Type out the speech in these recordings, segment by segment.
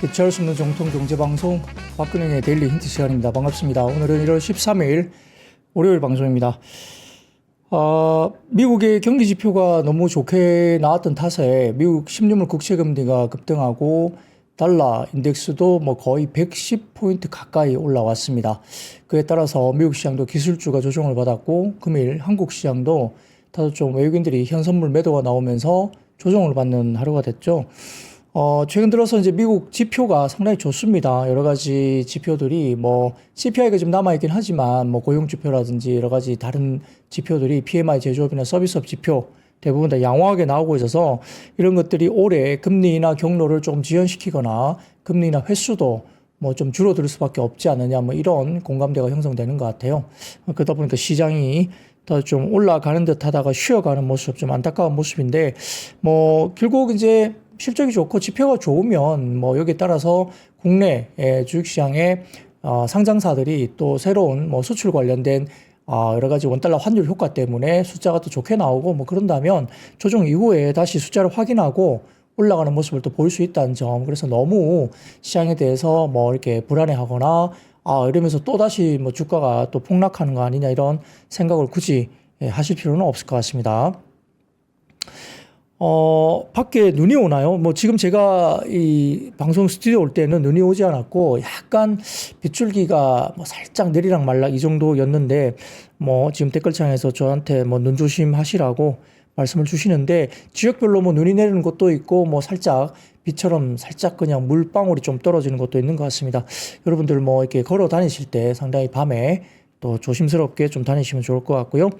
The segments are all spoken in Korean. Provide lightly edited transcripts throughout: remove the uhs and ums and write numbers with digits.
대체할 수 없는 정통 경제방송 박근혜의 데일리 힌트 시간입니다. 반갑습니다. 오늘은 1월 13일 월요일 방송입니다. 미국의 경기 지표가 너무 좋게 나왔던 탓에 미국 10년물 국채금리가 급등하고 달러 인덱스도 거의 110포인트 가까이 올라왔습니다. 그에 따라서 미국 시장도 기술주가 조정을 받았고 금일 한국 시장도 다소 좀 외국인들이 현선물 매도가 나오면서 조정을 받는 하루가 됐죠. 최근 들어서 이제 미국 지표가 상당히 좋습니다. 여러 가지 지표들이 CPI가 좀 남아있긴 하지만 고용 지표라든지 여러 가지 다른 지표들이 PMI 제조업이나 서비스업 지표 대부분 다 양호하게 나오고 있어서 이런 것들이 올해 금리나 경로를 조금 지연시키거나 금리나 횟수도 좀 줄어들 수밖에 없지 않느냐 이런 공감대가 형성되는 것 같아요. 그러다 보니까 시장이 더 좀 올라가는 듯 하다가 쉬어가는 모습, 좀 안타까운 모습인데 결국 이제 실적이 좋고 지표가 좋으면 여기에 따라서 국내 주식시장의 상장사들이 또 새로운 수출 관련된 여러 가지 원달러 환율 효과 때문에 숫자가 또 좋게 나오고 그런다면 조정 이후에 다시 숫자를 확인하고 올라가는 모습을 또 볼 수 있다는 점. 그래서 너무 시장에 대해서 이렇게 불안해하거나 이러면서 또 다시 주가가 또 폭락하는 거 아니냐 이런 생각을 굳이 하실 필요는 없을 것 같습니다. 밖에 눈이 오나요? 지금 제가 이 방송 스튜디오 올 때는 눈이 오지 않았고 약간 빗줄기가 살짝 내리락 말락 이 정도였는데 지금 댓글창에서 저한테 눈 조심하시라고 말씀을 주시는데 지역별로 눈이 내리는 곳도 있고 살짝 비처럼 살짝 그냥 물방울이 좀 떨어지는 것도 있는 것 같습니다. 여러분들 이렇게 걸어 다니실 때 상당히 밤에 또 조심스럽게 좀 다니시면 좋을 것 같고요.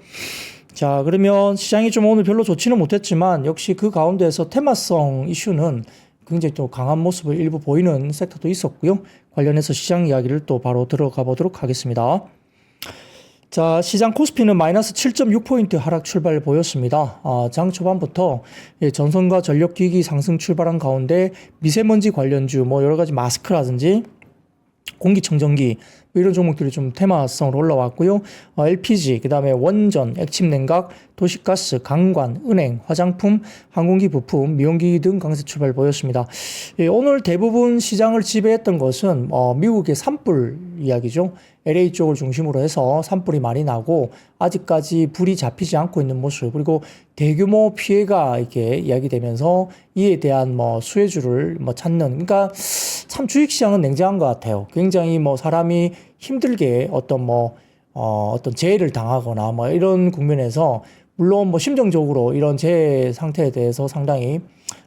자, 그러면 시장이 좀 오늘 별로 좋지는 못했지만 역시 그 가운데서 테마성 이슈는 굉장히 또 강한 모습을 일부 보이는 섹터도 있었고요. 관련해서 시장 이야기를 또 바로 들어가 보도록 하겠습니다. 자, 시장 코스피는 마이너스 7.6포인트 하락 출발 보였습니다. 장 초반부터 전선과 전력기기 상승 출발한 가운데 미세먼지 관련주 여러 가지 마스크라든지 공기청정기 이런 종목들이 좀 테마성으로 올라왔고요. LPG, 그 다음에 원전, 액침냉각, 도시가스, 강관, 은행, 화장품, 항공기 부품, 미용기기 등 강세 출발 보였습니다. 오늘 대부분 시장을 지배했던 것은 미국의 산불 이야기죠. LA 쪽을 중심으로 해서 산불이 많이 나고 아직까지 불이 잡히지 않고 있는 모습, 그리고 대규모 피해가 이렇게 이야기되면서 이에 대한 수혜주를 찾는, 그러니까 참 주식시장은 냉정한 것 같아요. 굉장히 사람이 힘들게 어떤 재해를 당하거나 이런 국면에서 물론 심정적으로 이런 재해 상태에 대해서 상당히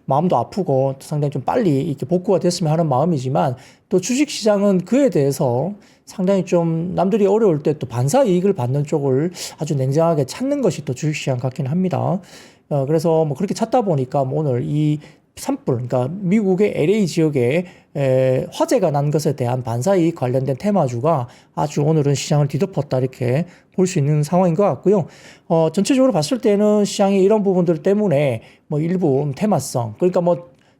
마음도 아프고 상당히 좀 빨리 이렇게 복구가 됐으면 하는 마음이지만 또 주식시장은 그에 대해서 상당히 좀 남들이 어려울 때 또 반사 이익을 받는 쪽을 아주 냉정하게 찾는 것이 또 주식시장 같긴 합니다. 그래서 그렇게 찾다 보니까 오늘 이 산불, 그러니까 미국의 LA 지역에 화재가 난 것에 대한 반사이익 관련된 테마주가 아주 오늘은 시장을 뒤덮었다 이렇게 볼 수 있는 상황인 것 같고요. 전체적으로 봤을 때는 시장이 이런 부분들 때문에 일부 테마성, 그러니까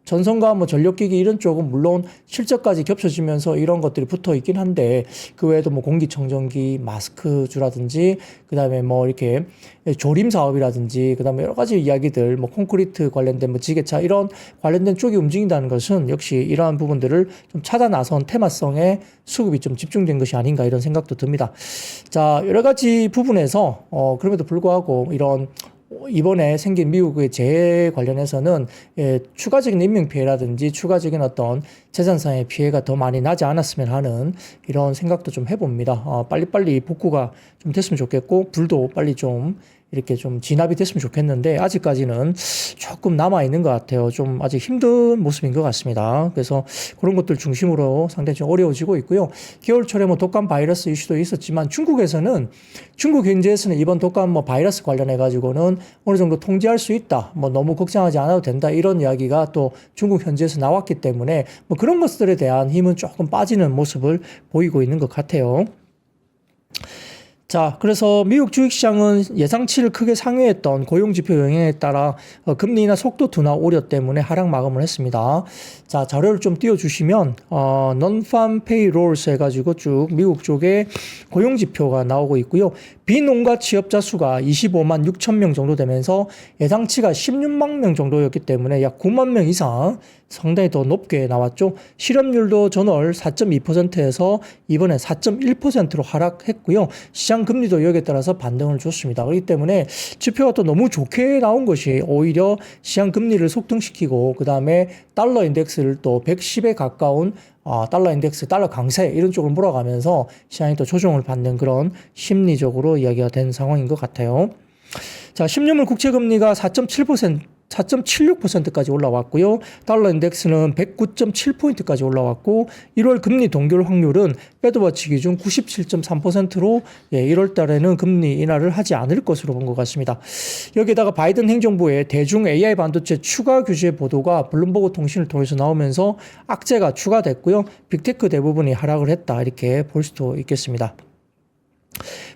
전선과 전력기기 이런 쪽은 물론 실적까지 겹쳐지면서 이런 것들이 붙어 있긴 한데 그 외에도 공기청정기, 마스크주라든지 그 다음에 이렇게 조림 사업이라든지 그 다음에 여러 가지 이야기들 콘크리트 관련된 지게차 이런 관련된 쪽이 움직인다는 것은 역시 이러한 부분들을 좀 찾아 나선 테마성의 수급이 좀 집중된 것이 아닌가 이런 생각도 듭니다. 자, 여러 가지 부분에서 그럼에도 불구하고 이런 이번에 생긴 미국의 재해 관련해서는 추가적인 인명피해라든지 추가적인 어떤 재산상의 피해가 더 많이 나지 않았으면 하는 이런 생각도 좀 해봅니다. 빨리빨리 복구가 좀 됐으면 좋겠고 불도 빨리 좀 이렇게 좀 진압이 됐으면 좋겠는데 아직까지는 조금 남아있는 것 같아요. 좀 아직 힘든 모습인 것 같습니다. 그래서 그런 것들 중심으로 상당히 좀 어려워지고 있고요. 겨울철에 독감 바이러스 이슈도 있었지만 중국 현지에서는 이번 독감 바이러스 관련해 가지고는 어느 정도 통제할 수 있다. 너무 걱정하지 않아도 된다. 이런 이야기가 또 중국 현지에서 나왔기 때문에 그런 것들에 대한 힘은 조금 빠지는 모습을 보이고 있는 것 같아요. 자, 그래서 미국 주식시장은 예상치를 크게 상회했던 고용지표 영향에 따라 금리나 속도 둔화 우려 때문에 하락 마감을 했습니다. 자, 자료를 좀 띄워주시면 Non-Farm Payrolls 해가지고 쭉 미국 쪽에 고용지표가 나오고 있고요. 비농가 취업자 수가 25만 6천 명 정도 되면서 예상치가 16만 명 정도였기 때문에 약 9만 명 이상 상당히 더 높게 나왔죠. 실업률도 전월 4.2%에서 이번에 4.1%로 하락했고요. 시장 금리도 여기에 따라서 반등을 줬습니다. 그렇기 때문에 지표가 또 너무 좋게 나온 것이 오히려 시장 금리를 속등시키고 그 다음에 달러 인덱스를 또 110에 가까운 달러 인덱스, 달러 강세 이런 쪽을 몰아가면서 시장이 또 조정을 받는 그런 심리적으로 이야기가 된 상황인 것 같아요. 자, 10년물 국채금리가 4.76%까지 올라왔고요. 달러 인덱스는 109.7포인트까지 올라왔고 1월 금리 동결 확률은 패드워치 기준 97.3%로 1월 달에는 금리 인하를 하지 않을 것으로 본 것 같습니다. 여기에다가 바이든 행정부의 대중 AI 반도체 추가 규제 보도가 블룸버그 통신을 통해서 나오면서 악재가 추가됐고요. 빅테크 대부분이 하락을 했다 이렇게 볼 수도 있겠습니다.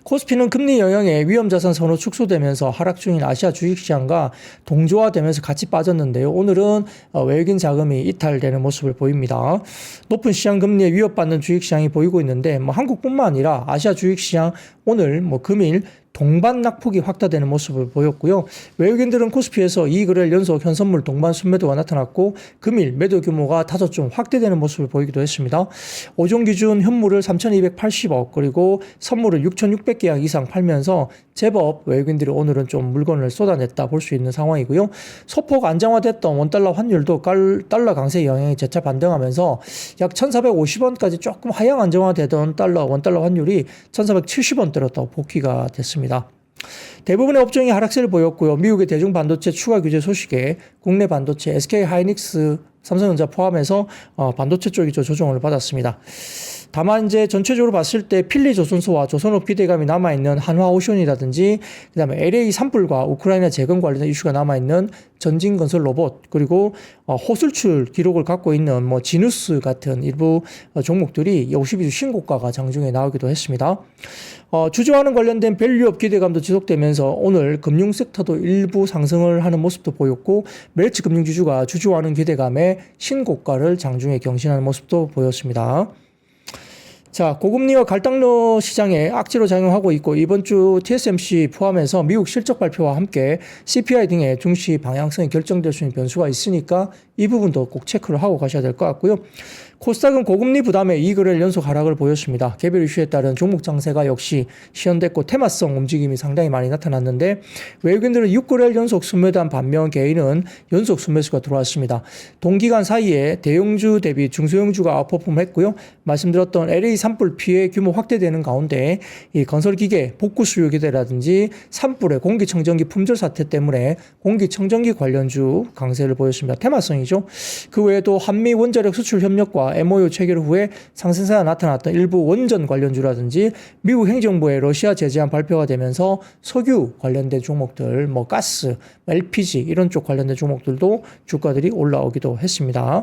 코스피는 금리 영향에 위험자산 선호 축소되면서 하락 중인 아시아 주식시장과 동조화되면서 같이 빠졌는데요. 오늘은 외국인 자금이 이탈되는 모습을 보입니다. 높은 시장 금리에 위협받는 주식시장이 보이고 있는데 한국뿐만 아니라 아시아 주식시장 오늘 금일 동반 낙폭이 확대되는 모습을 보였고요. 외국인들은 코스피에서 2거래일 연속 현선물 동반 순매도가 나타났고 금일 매도 규모가 다소 좀 확대되는 모습을 보이기도 했습니다. 5종 기준 현물을 3,280억 그리고 선물을 6,600개 이상 팔면서 제법 외국인들이 오늘은 좀 물건을 쏟아냈다 볼 수 있는 상황이고요. 소폭 안정화됐던 원달러 환율도 달러 강세 영향이 재차 반등하면서 약 1,450원까지 조금 하향 안정화되던 원달러 환율이 1,470원대로 또 복귀가 됐습니다. 대부분의 업종이 하락세를 보였고요. 미국의 대중 반도체 추가 규제 소식에 국내 반도체 SK 하이닉스, 삼성전자 포함해서 반도체 쪽이 조정을 받았습니다. 다만 이제 전체적으로 봤을 때 필리조선소와 조선업 기대감이 남아있는 한화오션이라든지 그다음에 LA 산불과 우크라이나 재건 관련된 이슈가 남아있는 전진건설 로봇 그리고 호술출 기록을 갖고 있는 지누스 같은 일부 종목들이 52주 신고가가 장중에 나오기도 했습니다. 주저하는 관련된 밸류업 기대감도 지속되면서 오늘 금융 섹터도 일부 상승을 하는 모습도 보였고 멜츠 금융지주가 주저하는 기대감에 신고가를 장중에 경신하는 모습도 보였습니다. 자, 고금리와 갈당료 시장에 악재로 작용하고 있고 이번 주 TSMC 포함해서 미국 실적 발표와 함께 CPI 등의 중시 방향성이 결정될 수 있는 변수가 있으니까 이 부분도 꼭 체크를 하고 가셔야 될 것 같고요. 코스닥은 고금리 부담에 2거래일 연속 하락을 보였습니다. 개별 이슈에 따른 종목 장세가 역시 시현됐고 테마성 움직임이 상당히 많이 나타났는데 외국인들은 6거래일 연속 순매도한 반면 개인은 연속 순매수가 들어왔습니다. 동기간 사이에 대형주 대비 중소형주가 아웃퍼폼했고요. 말씀드렸던 LA 산불 피해 규모 확대되는 가운데 이 건설기계 복구 수요 기대라든지 산불의 공기청정기 품절 사태 때문에 공기청정기 관련주 강세를 보였습니다. 테마성이죠. 그 외에도 한미 원자력 수출 협력과 MOU 체결 후에 상승세가 나타났던 일부 원전 관련주라든지 미국 행정부의 러시아 제재안 발표가 되면서 석유 관련된 종목들, 가스, LPG 이런 쪽 관련된 종목들도 주가들이 올라오기도 했습니다.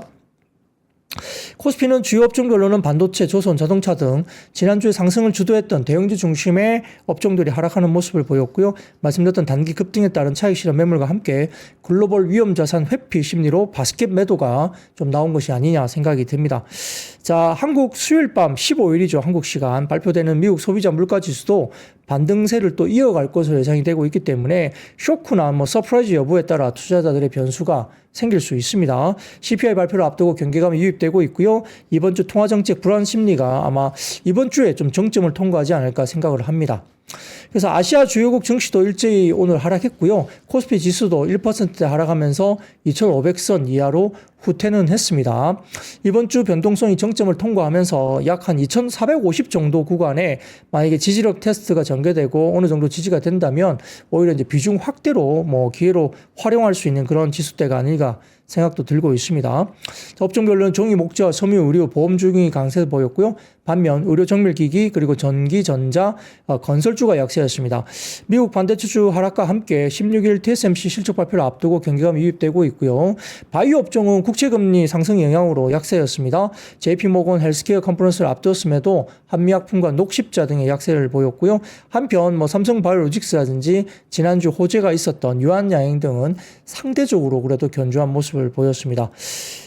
코스피는 주요 업종별로는 반도체, 조선, 자동차 등 지난주에 상승을 주도했던 대형주 중심의 업종들이 하락하는 모습을 보였고요. 말씀드렸던 단기 급등에 따른 차익 실현 매물과 함께 글로벌 위험자산 회피 심리로 바스켓 매도가 좀 나온 것이 아니냐 생각이 듭니다. 자, 한국 수요일 밤 15일이죠. 한국 시간 발표되는 미국 소비자 물가지수도 반등세를 또 이어갈 것으로 예상이 되고 있기 때문에 쇼크나 서프라이즈 여부에 따라 투자자들의 변수가 생길 수 있습니다. CPI 발표를 앞두고 경계감이 유입되고 있고요. 이번 주 통화정책 불안 심리가 아마 이번 주에 좀 정점을 통과하지 않을까 생각을 합니다. 그래서 아시아 주요국 증시도 일제히 오늘 하락했고요. 코스피 지수도 1%대 하락하면서 2,500선 이하로 후퇴는 했습니다. 이번 주 변동성이 정점을 통과하면서 약 한 2,450 정도 구간에 만약에 지지력 테스트가 전개되고 어느 정도 지지가 된다면 오히려 이제 비중 확대로 기회로 활용할 수 있는 그런 지수대가 아닐까 생각도 들고 있습니다. 업종별로는 종이, 목재, 섬유, 의료, 보험 중이 강세 보였고요. 반면 의료 정밀기기 그리고 전기, 전자, 건설주가 약세였습니다. 미국 반도체주 하락과 함께 16일 TSMC 실적 발표를 앞두고 경계감이 유입되고 있고요. 바이오 업종은 국채금리 상승 영향으로 약세였습니다. JP모건 헬스케어 컨퍼런스를 앞두었음에도 한미약품과 녹십자 등의 약세를 보였고요. 한편 삼성바이오로직스라든지 지난주 호재가 있었던 유한양행 등은 상대적으로 그래도 견조한 모습을 보였습니다.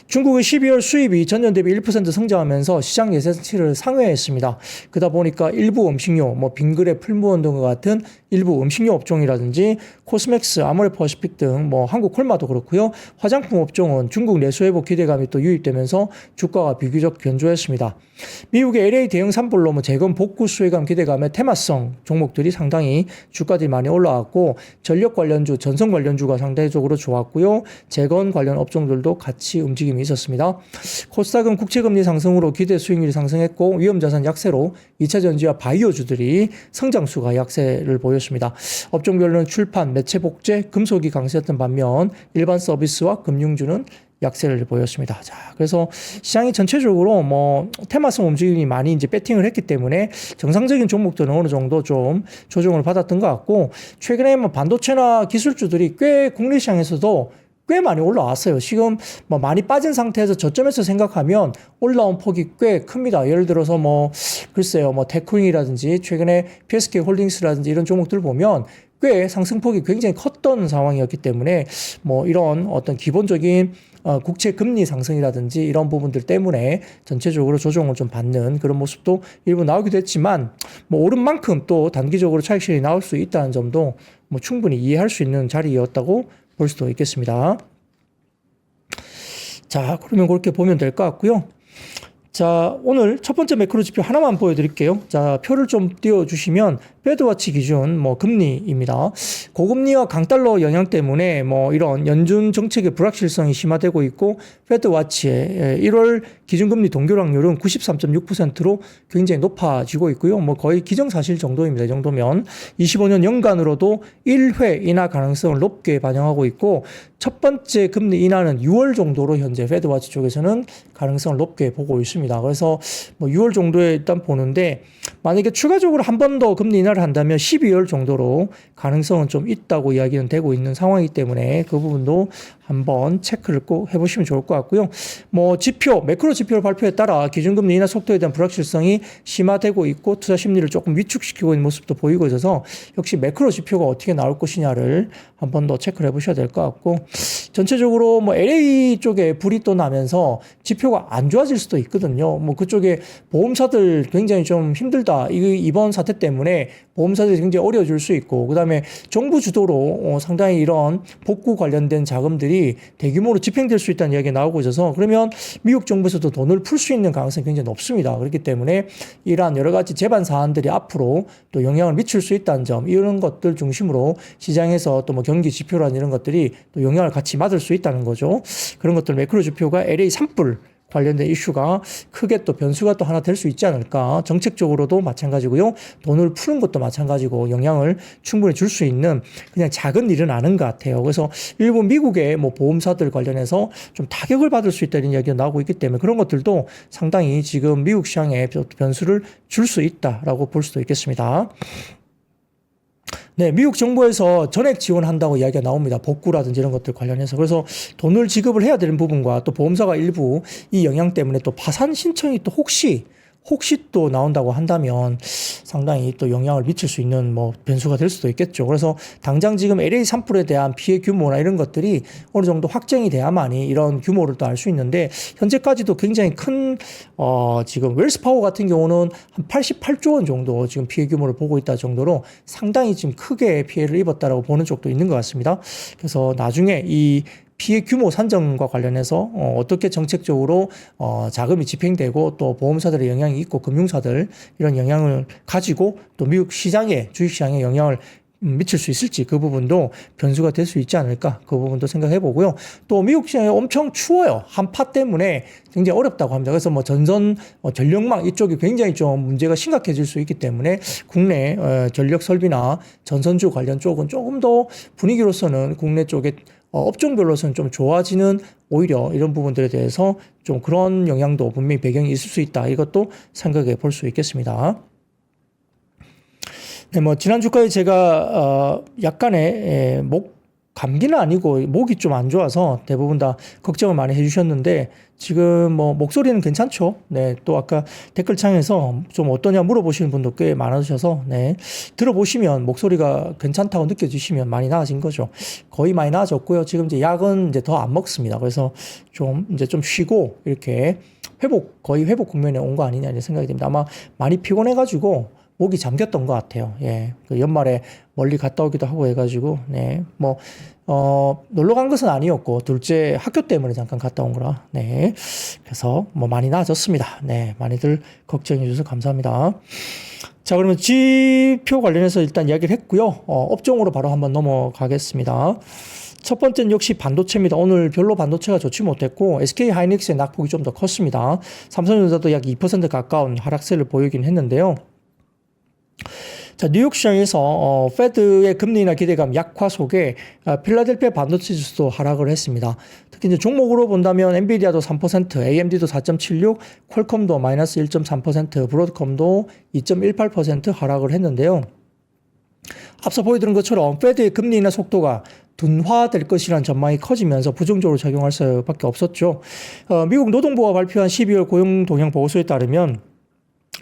중국의 12월 수입이 전년 대비 1% 성장하면서 시장 예상치를 상회했습니다. 그러다 보니까 일부 음식료, 뭐 빙그레, 풀무원 등과 같은 일부 음식료 업종이라든지 코스맥스, 아모레퍼시픽 등 뭐 한국 콜마도 그렇고요. 화장품 업종은 중국 내수 회복 기대감이 또 유입되면서 주가가 비교적 견조했습니다. 미국의 LA 대형 산불로 뭐 재건 복구 수혜감 기대감에 테마성 종목들이 상당히 주가들이 많이 올라왔고 전력 관련주, 전선 관련주가 상대적으로 좋았고요. 재건 관련 업종들도 같이 움직임이 있었습니다. 코스닥은 국채금리 상승으로 기대 수익률이 상승했고 위험자산 약세로 2차전지와 바이오주들이 성장수가 약세를 보였습니다. 업종별로는 출판, 매체 복제, 금속이 강세였던 반면 일반 서비스와 금융주는 약세를 보였습니다. 자, 그래서 시장이 전체적으로 뭐 테마성 움직임이 많이 이제 배팅을 했기 때문에 정상적인 종목들은 어느 정도 좀 조정을 받았던 것 같고 최근에 뭐 반도체나 기술주들이 꽤 국내 시장에서도 꽤 많이 올라왔어요. 지금 뭐 많이 빠진 상태에서 저점에서 생각하면 올라온 폭이 꽤 큽니다. 예를 들어서 뭐 글쎄요, 뭐 테크잉이라든지 최근에 PSK 홀딩스라든지 이런 종목들 보면 꽤 상승폭이 굉장히 컸던 상황이었기 때문에 뭐 이런 어떤 기본적인 국채 금리 상승이라든지 이런 부분들 때문에 전체적으로 조정을 좀 받는 그런 모습도 일부 나오기도 했지만 뭐 오른 만큼 또 단기적으로 차익 실현이 나올 수 있다는 점도 뭐 충분히 이해할 수 있는 자리였다고 볼 수도 있겠습니다. 자, 그러면 그렇게 보면 될 것 같고요. 자, 오늘 첫 번째 매크로 지표 하나만 보여드릴게요. 자, 표를 좀 띄워주시면 페드워치 기준 뭐 금리입니다. 고금리와 강달러 영향 때문에 뭐 이런 연준 정책의 불확실성이 심화되고 있고 페드워치의 1월 기준금리 동결확률은 93.6%로 굉장히 높아지고 있고요. 뭐 거의 기정사실 정도입니다. 이 정도면 25년 연간으로도 1회 인하 가능성을 높게 반영하고 있고 첫 번째 금리 인하는 6월 정도로 현재 페드워치 쪽에서는 가능성을 높게 보고 있습니다. 그래서 뭐 6월 정도에 일단 보는데 만약에 추가적으로 한 번 더 금리 인하를 한다면 12월 정도로 가능성은 좀 있다고 이야기는 되고 있는 상황이기 때문에 그 부분도 한번 체크를 꼭 해보시면 좋을 것 같고요. 뭐 지표, 매크로 지표 발표에 따라 기준금리 인하 속도에 대한 불확실성이 심화되고 있고 투자 심리를 조금 위축시키고 있는 모습도 보이고 있어서 역시 매크로 지표가 어떻게 나올 것이냐를 한번 더 체크를 해보셔야 될 것 같고 전체적으로 뭐 LA 쪽에 불이 또 나면서 지표가 안 좋아질 수도 있거든요. 뭐 그쪽에 보험사들 굉장히 좀 힘들다. 이번 사태 때문에 보험사들이 굉장히 어려워질 수 있고 그다음에 정부 주도로 상당히 이런 복구 관련된 자금들이 대규모로 집행될 수 있다는 이야기가 나오고 있어서 그러면 미국 정부에서도 돈을 풀 수 있는 가능성이 굉장히 높습니다. 그렇기 때문에 이러한 여러 가지 재반 사안들이 앞으로 또 영향을 미칠 수 있다는 점 이런 것들 중심으로 시장에서 또 뭐 경기 지표라는 이런 것들이 또 영향을 같이 받을 수 있다는 거죠. 그런 것들 매크로 지표가 LA 산불 관련된 이슈가 크게 또 변수가 또 하나 될 수 있지 않을까. 정책적으로도 마찬가지고요. 돈을 푸는 것도 마찬가지고 영향을 충분히 줄 수 있는 그냥 작은 일은 아닌 것 같아요. 그래서 일부 미국의 뭐 보험사들 관련해서 좀 타격을 받을 수 있다는 이야기가 나오고 있기 때문에 그런 것들도 상당히 지금 미국 시장에 변수를 줄 수 있다라고 볼 수도 있겠습니다. 네, 미국 정부에서 전액 지원한다고 이야기가 나옵니다. 복구라든지 이런 것들 관련해서. 그래서 돈을 지급을 해야 되는 부분과 또 보험사가 일부 이 영향 때문에 또 파산 신청이 또 혹시 또 나온다고 한다면 상당히 또 영향을 미칠 수 있는 뭐 변수가 될 수도 있겠죠. 그래서 당장 지금 LA 산불에 대한 피해 규모나 이런 것들이 어느 정도 확정이 돼야만이 이런 규모를 또 알 수 있는데 현재까지도 굉장히 큰 지금 웰스파워 같은 경우는 한 88조 원 정도 지금 피해 규모를 보고 있다 정도로 상당히 지금 크게 피해를 입었다라고 보는 쪽도 있는 것 같습니다. 그래서 나중에 이 피해 규모 산정과 관련해서 어떻게 정책적으로 자금이 집행되고 또 보험사들의 영향이 있고 금융사들 이런 영향을 가지고 또 미국 시장에 주식시장에 영향을 미칠 수 있을지 그 부분도 변수가 될 수 있지 않을까 그 부분도 생각해 보고요. 또 미국 시장이 엄청 추워요. 한파 때문에 굉장히 어렵다고 합니다. 그래서 뭐 전선 전력망 이쪽이 굉장히 좀 문제가 심각해질 수 있기 때문에 국내 전력 설비나 전선주 관련 쪽은 조금 더 분위기로서는 국내 쪽에 업종별로서는 좀 좋아지는 오히려 이런 부분들에 대해서 좀 그런 영향도 분명히 배경이 있을 수 있다. 이것도 생각해 볼 수 있겠습니다. 네, 뭐 지난 주까지 제가 약간의 감기는 아니고 목이 좀 안 좋아서 대부분 다 걱정을 많이 해주셨는데 지금 뭐 목소리는 괜찮죠. 네, 또 아까 댓글창에서 좀 어떠냐 물어보시는 분도 꽤 많으셔서 네, 들어보시면 목소리가 괜찮다고 느껴지시면 많이 나아진 거죠. 거의 많이 나아졌고요. 지금 이제 약은 이제 더 안 먹습니다. 그래서 좀 이제 좀 쉬고 이렇게 거의 회복 국면에 온 거 아니냐 이런 생각이 듭니다. 아마 많이 피곤해가지고 목이 잠겼던 것 같아요. 예. 그 연말에 멀리 갔다 오기도 하고 해가지고, 네. 뭐, 놀러 간 것은 아니었고, 둘째 학교 때문에 잠깐 갔다 온 거라, 네. 그래서 뭐 많이 나아졌습니다. 네. 많이들 걱정해주셔서 감사합니다. 자, 그러면 지표 관련해서 일단 이야기를 했고요. 업종으로 바로 한번 넘어가겠습니다. 첫 번째는 역시 반도체입니다. 오늘 별로 반도체가 좋지 못했고 SK 하이닉스의 낙폭이 좀 더 컸습니다. 삼성전자도 약 2% 가까운 하락세를 보이긴 했는데요. 자, 뉴욕 시장에서 페드의 금리 인하 기대감 약화 속에 필라델피아 반도체 지수도 하락을 했습니다. 특히 이제 종목으로 본다면 엔비디아도 3%, AMD도 4.76, 퀄컴도 마이너스 1.3%, 브로드컴도 2.18% 하락을 했는데요. 앞서 보여드린 것처럼 페드의 금리 인하 속도가 둔화될 것이라는 전망이 커지면서 부정적으로 작용할 수밖에 없었죠. 미국 노동부가 발표한 12월 고용 동향 보고서에 따르면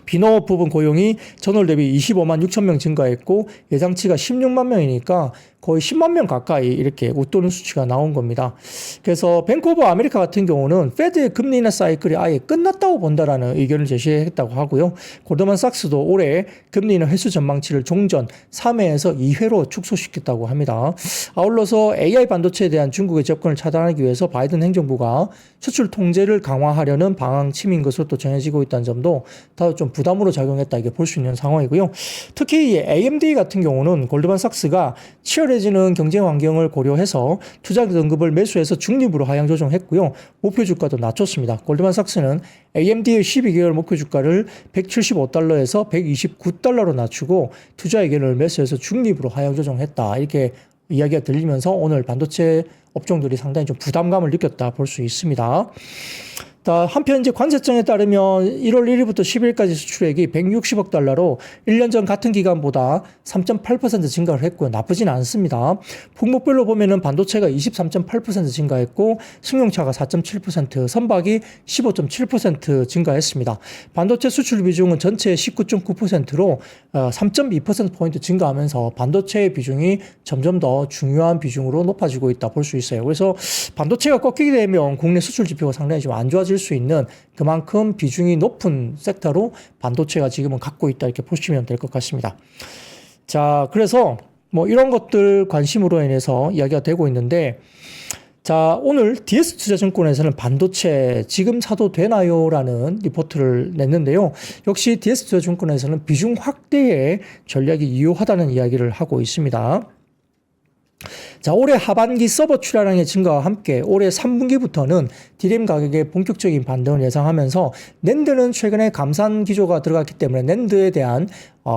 비농업 부분 고용이 전월 대비 25만 6천 명 증가했고 예상치가 16만 명이니까 거의 10만 명 가까이 이렇게 웃도는 수치가 나온 겁니다. 그래서 뱅크 오브 아메리카 같은 경우는 페드의 금리 인하 사이클이 아예 끝났다고 본다라는 의견을 제시했다고 하고요. 골드만삭스도 올해 금리 인하 횟수 전망치를 종전 3회에서 2회로 축소시켰다고 합니다. 아울러서 AI 반도체에 대한 중국의 접근을 차단하기 위해서 바이든 행정부가 수출 통제를 강화하려는 방향 침인 것으로 또 전해지고 있다는 점도 더 좀 부담으로 작용했다 이게 볼 수 있는 상황이고요. 특히 AMD 같은 경우는 골드만삭스가 치열해지는 경쟁 환경을 고려해서 투자 등급을 매수해서 중립으로 하향 조정했고요. 목표 주가도 낮췄습니다. 골드만삭스는 AMD의 12개월 목표 주가를 175달러에서 129달러로 낮추고 투자 의견을 매수해서 중립으로 하향 조정했다. 이렇게 이야기가 들리면서 오늘 반도체 업종들이 상당히 좀 부담감을 느꼈다 볼 수 있습니다. 한편 이제 관세청에 따르면 1월 1일부터 10일까지 수출액이 160억 달러로 1년 전 같은 기간보다 3.8% 증가를 했고요. 나쁘진 않습니다. 품목별로 보면은 반도체가 23.8% 증가했고 승용차가 4.7%, 선박이 15.7% 증가했습니다. 반도체 수출 비중은 전체의 19.9%로 3.2%포인트 증가하면서 반도체의 비중이 점점 더 중요한 비중으로 높아지고 있다 볼 수 있어요. 그래서 반도체가 꺾이게 되면 국내 수출 지표가 상당히 좀 안 좋아질 수 있는 그만큼 비중이 높은 섹터로 반도체가 지금은 갖고 있다 이렇게 보시면 될 것 같습니다. 자, 그래서 뭐 이런 것들 관심으로 인해서 이야기가 되고 있는데 자, 오늘 DS투자증권에서는 반도체 지금 사도 되나요? 라는 리포트를 냈는데요. 역시 DS투자증권에서는 비중 확대의 전략이 유효하다는 이야기를 하고 있습니다. 자, 올해 하반기 서버 출하량의 증가와 함께 올해 3분기부터는 DRAM 가격의 본격적인 반등을 예상하면서 낸드는 최근에 감산 기조가 들어갔기 때문에 낸드에 대한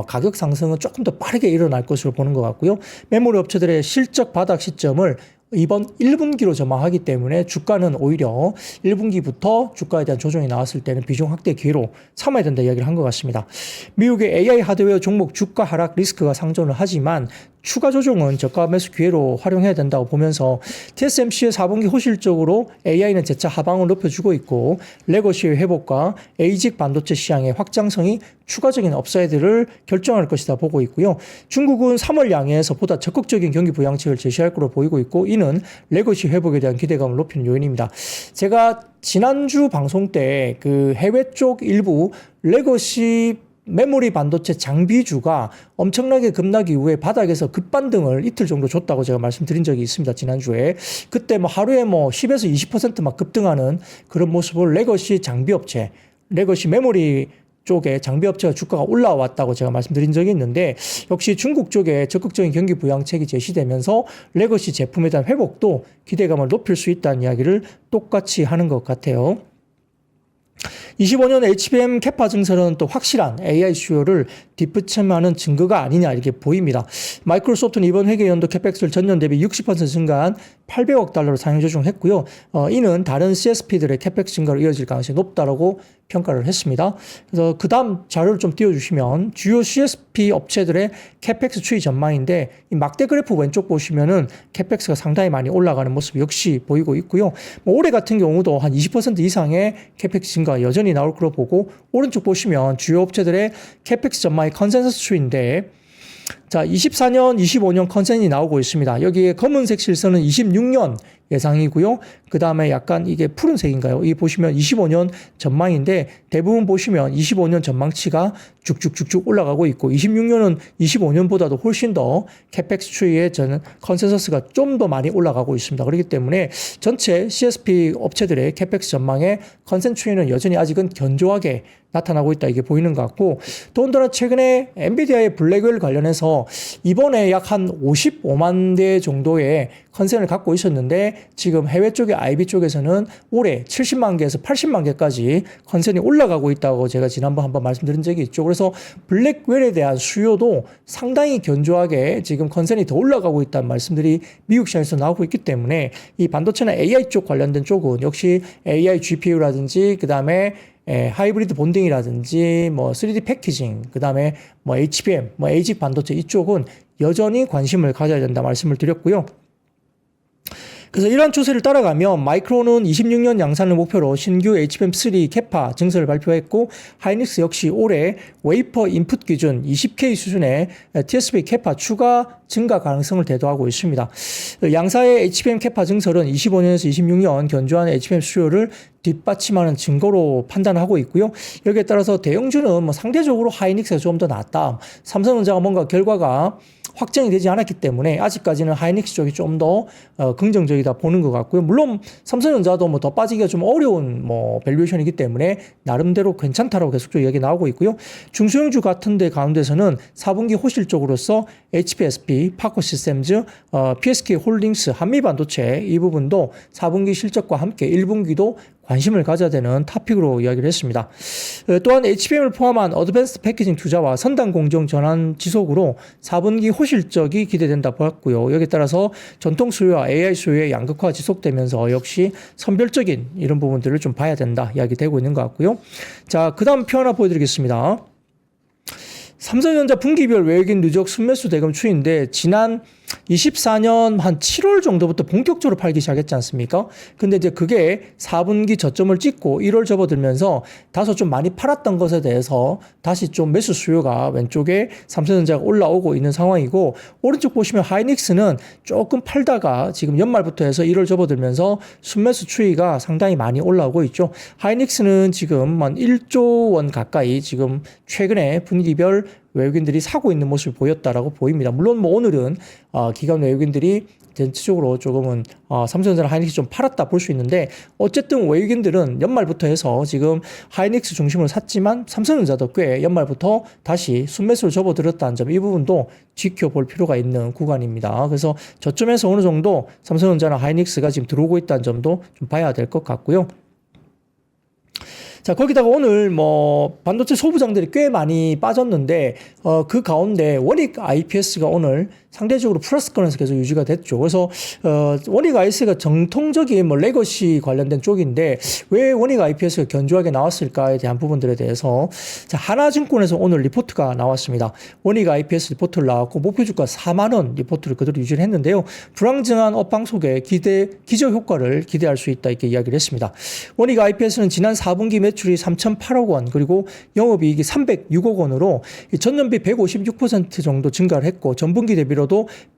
가격 상승은 조금 더 빠르게 일어날 것으로 보는 것 같고요. 메모리 업체들의 실적 바닥 시점을 이번 1분기로 전망하기 때문에 주가는 오히려 1분기부터 주가에 대한 조정이 나왔을 때는 비중 확대 기회로 삼아야 된다 이야기를 한 것 같습니다. 미국의 AI 하드웨어 종목 주가 하락 리스크가 상존을 하지만 추가 조정은 저가 매수 기회로 활용해야 된다고 보면서 TSMC의 4분기 호실적으로 AI는 재차 하방을 높여주고 있고 레거시의 회복과 에이직 반도체 시장의 확장성이 추가적인 업사이드를 결정할 것이다 보고 있고요. 중국은 3월 양해에서 보다 적극적인 경기 부양책을 제시할 것으로 보이고 있고 이는 레거시 회복에 대한 기대감을 높이는 요인입니다. 제가 지난주 방송 때 그 해외 쪽 일부 레거시 메모리 반도체 장비주가 엄청나게 급락 이후에 바닥에서 급반등을 이틀 정도 줬다고 제가 말씀드린 적이 있습니다. 지난주에. 그때 뭐 하루에 뭐 10에서 20% 막 급등하는 그런 모습을 레거시 장비업체, 레거시 메모리 쪽에 장비업체가 주가가 올라왔다고 제가 말씀드린 적이 있는데 역시 중국 쪽에 적극적인 경기 부양책이 제시되면서 레거시 제품에 대한 회복도 기대감을 높일 수 있다는 이야기를 똑같이 하는 것 같아요. 25년 HBM 캐파 증설은 또 확실한 AI 수요를 뒷받침하는 증거가 아니냐 이렇게 보입니다. 마이크로소프트는 이번 회계연도 캐펙스를 전년 대비 60% 증가한 800억 달러로 상향 조정했고요. 이는 다른 CSP들의 캐펙스 증가로 이어질 가능성이 높다라고 평가를 했습니다. 그래서 그 다음 자료를 좀 띄워주시면 주요 CSP 업체들의 캐펙스 추이 전망인데 이 막대 그래프 왼쪽 보시면은 캐펙스가 상당히 많이 올라가는 모습 역시 보이고 있고요. 올해 같은 경우도 한 20% 이상의 캐펙스 증가 여전히 나올 거로 보고 오른쪽 보시면 주요 업체들의 캐펙스 전망의 컨센서스 추이인데 자, 24년, 25년 컨센이 나오고 있습니다. 여기에 검은색 실선은 26년 예상이고요. 그 다음에 약간 이게 푸른색인가요? 이 보시면 25년 전망인데 대부분 보시면 25년 전망치가 쭉쭉쭉쭉 올라가고 있고 26년은 25년보다도 훨씬 더 캐펙스 추이의 저는 컨센서스가 좀 더 많이 올라가고 있습니다. 그렇기 때문에 전체 CSP 업체들의 캐펙스 전망의 컨센 추이는 여전히 아직은 견조하게 나타나고 있다 이게 보이는 것 같고 더군다나 최근에 엔비디아의 블랙웰 관련해서 이번에 약 한 55만 대 정도의 컨센을 갖고 있었는데 지금 해외 쪽의 IB 쪽에서는 올해 70만 개에서 80만 개까지 컨센이 올라가고 있다고 제가 지난번 한번 말씀드린 적이 있죠. 그래서 블랙웰에 대한 수요도 상당히 견조하게 지금 컨센이 더 올라가고 있다는 말씀들이 미국 시장에서 나오고 있기 때문에 이 반도체나 AI 쪽 관련된 쪽은 역시 AI GPU라든지 그 다음에 하이브리드 본딩이라든지 뭐 3D 패키징, 그다음에 뭐 HBM, 뭐 ASIC 반도체 이쪽은 여전히 관심을 가져야 된다 말씀을 드렸고요. 그래서 이러한 추세를 따라가면 마이크론은 26년 양산을 목표로 신규 HBM3 캐파 증설을 발표했고 하이닉스 역시 올해 웨이퍼 인풋 기준 20K 수준의 TSV 캐파 추가 증가 가능성을 대두하고 있습니다. 양사의 HBM 캐파 증설은 25년에서 26년 견조한 HBM 수요를 뒷받침하는 증거로 판단하고 있고요. 여기에 따라서 대형주는 뭐 상대적으로 하이닉스가 좀 더 낫다. 삼성전자가 뭔가 결과가 확정이 되지 않았기 때문에 아직까지는 하이닉스 쪽이 좀 더 긍정적이다 보는 것 같고요. 물론 삼성전자도 뭐 더 빠지기가 좀 어려운 뭐 밸류에이션이기 때문에 나름대로 괜찮다라고 계속적으로 이야기 나오고 있고요. 중소형주 같은 데 가운데서는 4분기 호실 쪽으로서 HPSP, 파코 시스템즈, PSK 홀딩스, 한미반도체 이 부분도 4분기 실적과 함께 1분기도 관심을 가져야 되는 토픽으로 이야기를 했습니다. 또한 HBM을 포함한 어드밴스드 패키징 투자와 선단 공정 전환 지속으로 4분기 호실적이 기대된다 보았고요. 여기에 따라서 전통 수요와 AI 수요의 양극화가 지속되면서 역시 선별적인 이런 부분들을 좀 봐야 된다 이야기되고 있는 것 같고요. 자, 그 다음 표 하나 보여드리겠습니다. 삼성전자 분기별 외국인 누적 순매수 대금 추이인데 지난 24년 한 7월 정도부터 본격적으로 팔기 시작했지 않습니까? 근데 이제 그게 4분기 저점을 찍고 1월 접어들면서 다소 좀 많이 팔았던 것에 대해서 다시 좀 매수 수요가 왼쪽에 삼성전자가 올라오고 있는 상황이고 오른쪽 보시면 하이닉스는 조금 팔다가 지금 연말부터 해서 1월 접어들면서 순매수 추이가 상당히 많이 올라오고 있죠. 하이닉스는 지금 한 1조 원 가까이 지금 최근에 분기별 외국인들이 사고 있는 모습을 보였다라고 보입니다. 물론 뭐 오늘은 기관 외국인들이 전체적으로 조금은 삼성전자 하이닉스 좀 팔았다 볼 수 있는데 어쨌든 외국인들은 연말부터 해서 지금 하이닉스 중심으로 샀지만 삼성전자도 꽤 연말부터 다시 순매수를 접어들었다는 점 이 부분도 지켜볼 필요가 있는 구간입니다. 그래서 저점에서 어느 정도 삼성전자나 하이닉스가 지금 들어오고 있다는 점도 좀 봐야 될 것 같고요. 자, 거기다가 오늘 뭐 반도체 소부장들이 꽤 많이 빠졌는데 그 가운데 원익 IPS가 오늘 상대적으로 플러스권에서 계속 유지가 됐죠. 그래서 원익 IPS가 정통적인 뭐 레거시 관련된 쪽인데 왜 원익 IPS가 견조하게 나왔을까에 대한 부분들에 대해서 자, 하나증권에서 오늘 리포트가 나왔습니다. 원익 IPS 리포트를 나왔고 목표주가 4만 원 리포트를 그대로 유지를 했는데요. 불황증한 업황 속에 기저 효과를 기대할 수 있다 이렇게 이야기를 했습니다. 원익 IPS는 지난 4분기 매출이 3,008억 원 그리고 영업이익이 306억 원으로 전년비 156% 정도 증가를 했고 전분기 대비로도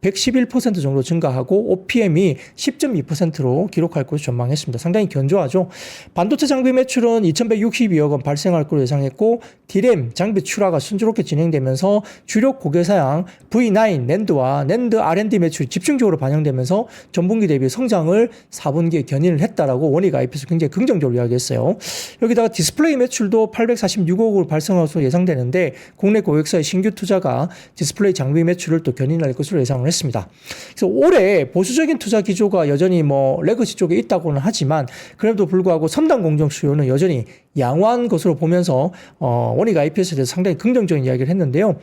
111% 정도 증가하고 OPM이 10.2%로 기록할 것을 전망했습니다. 상당히 견조하죠. 반도체 장비 매출은 2,162억 원 발생할 것으로 예상했고 D램 장비 출하가 순조롭게 진행되면서 주력 고객사양 V9 낸드와 낸드 R&D 매출이 집중적으로 반영되면서 전분기 대비 성장을 4분기에 견인을 했다라고 원익 IPS 굉장히 긍정적으로 이야기했어요. 여기다가 디스플레이 매출도 846억으로 발생할 것으로 예상되는데 국내 고객사의 신규 투자가 디스플레이 장비 매출을 또 견인을 증가할 것으로 예상을 했습니다. 그래서 올해 보수적인 투자 기조가 여전히 뭐 레거시 쪽에 있다고는 하지만 그래도 불구하고 선당 공정 수요는 여전히 양호한 것으로 보면서 원익 IPS에 대해서 상당히 긍정적인 이야기를 했는데요.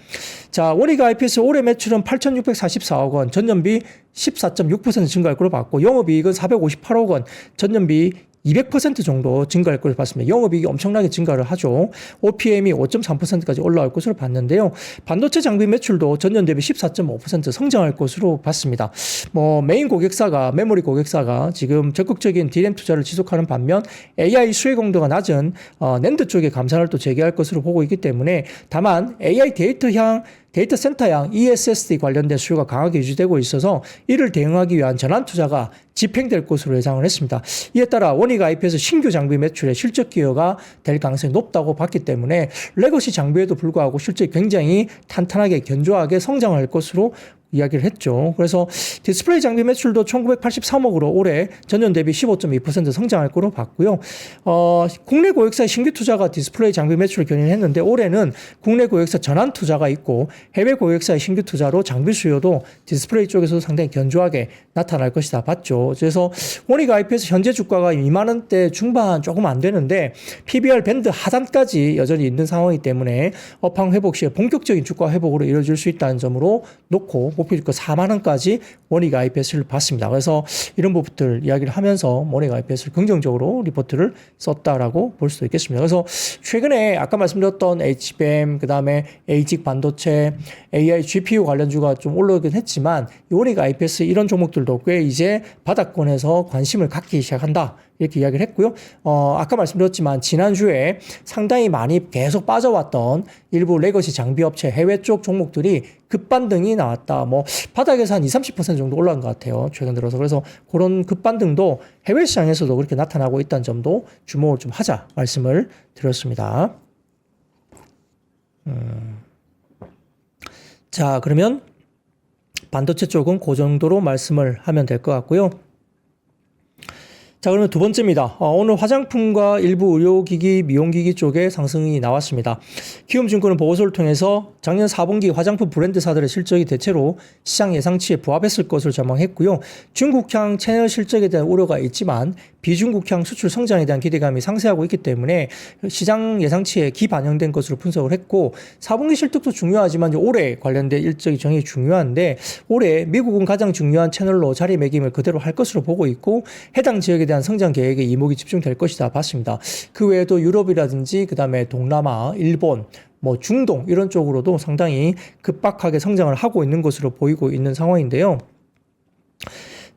자, 원익 IPS 올해 매출은 8,644억 원, 전년비 14.6% 증가할 걸로 봤고 영업이익은 458억 원, 전년비 200% 정도 증가할 것으로 봤습니다. 영업이익이 엄청나게 증가를 하죠. OPM이 5.3%까지 올라갈 것으로 봤는데요. 반도체 장비 매출도 전년 대비 14.5% 성장할 것으로 봤습니다. 뭐 메인 고객사가 메모리 고객사가 지금 적극적인 D램 투자를 지속하는 반면 AI 수혜 공도가 낮은 낸드 쪽에 감산을 또 재개할 것으로 보고 있기 때문에 다만 AI 데이터 센터향 ESSD 관련된 수요가 강하게 유지되고 있어서 이를 대응하기 위한 전환 투자가 집행될 것으로 예상을 했습니다. 이에 따라 원익 IP에서 신규 장비 매출의 실적 기여가 될 가능성이 높다고 봤기 때문에 레거시 장비에도 불구하고 실적이 굉장히 탄탄하게 견조하게 성장할 것으로 이야기를 했죠. 그래서 디스플레이 장비 매출도 1983억으로 올해 전년 대비 15.2% 성장할 거로 봤고요. 국내 고객사의 신규 투자가 디스플레이 장비 매출을 견인했는데 올해는 국내 고객사 전환 투자가 있고 해외 고객사의 신규 투자로 장비 수요도 디스플레이 쪽에서도 상당히 견조하게 나타날 것이다 봤죠. 그래서 원익 IP에서 현재 주가가 2만 원대 중반 조금 안 되는데 PBR 밴드 하단까지 여전히 있는 상황이기 때문에 업황 회복 시에 본격적인 주가 회복으로 이루어질 수 있다는 점으로 놓고 목표주가 4만 원까지 원익 IPS를 봤습니다. 그래서 이런 부분들 이야기를 하면서 원익 IPS를 긍정적으로 리포트를 썼다라고 볼 수도 있겠습니다. 그래서 최근에 아까 말씀드렸던 HBM, 그 다음에 ASIC 반도체, AI GPU 관련주가 좀 올라오긴 했지만 원익 IPS 이런 종목들도 꽤 이제 바닥권에서 관심을 갖기 시작한다. 이렇게 이야기를 했고요. 아까 말씀드렸지만 지난주에 상당히 많이 계속 빠져왔던 일부 레거시 장비업체 해외 쪽 종목들이 급반등이 나왔다. 뭐 바닥에서 한 20-30% 정도 올라간 것 같아요. 최근 들어서. 그래서 그런 급반등도 해외 시장에서도 그렇게 나타나고 있다는 점도 주목을 좀 하자 말씀을 드렸습니다. 자, 그러면 반도체 쪽은 그 정도로 말씀을 하면 될 것 같고요. 자, 그러면 두 번째입니다. 오늘 화장품과 일부 의료기기, 미용기기 쪽에 상승이 나왔습니다. 키움증권은 보고서를 통해서 작년 4분기 화장품 브랜드사들의 실적이 대체로 시장 예상치에 부합했을 것으로 전망했고요. 중국향 채널 실적에 대한 우려가 있지만 비중국향 수출 성장에 대한 기대감이 상쇄하고 있기 때문에 시장 예상치에 기반영된 것으로 분석을 했고 4분기 실적도 중요하지만 올해 관련된 일정이 정말 중요한데 올해 미국은 가장 중요한 채널로 자리매김을 그대로 할 것으로 보고 있고 해당 지역에 대한 성장 계획에 이목이 집중될 것이다 봤습니다. 그 외에도 유럽이라든지 그다음에 동남아, 일본, 뭐 중동 이런 쪽으로도 상당히 급박하게 성장을 하고 있는 것으로 보이고 있는 상황인데요.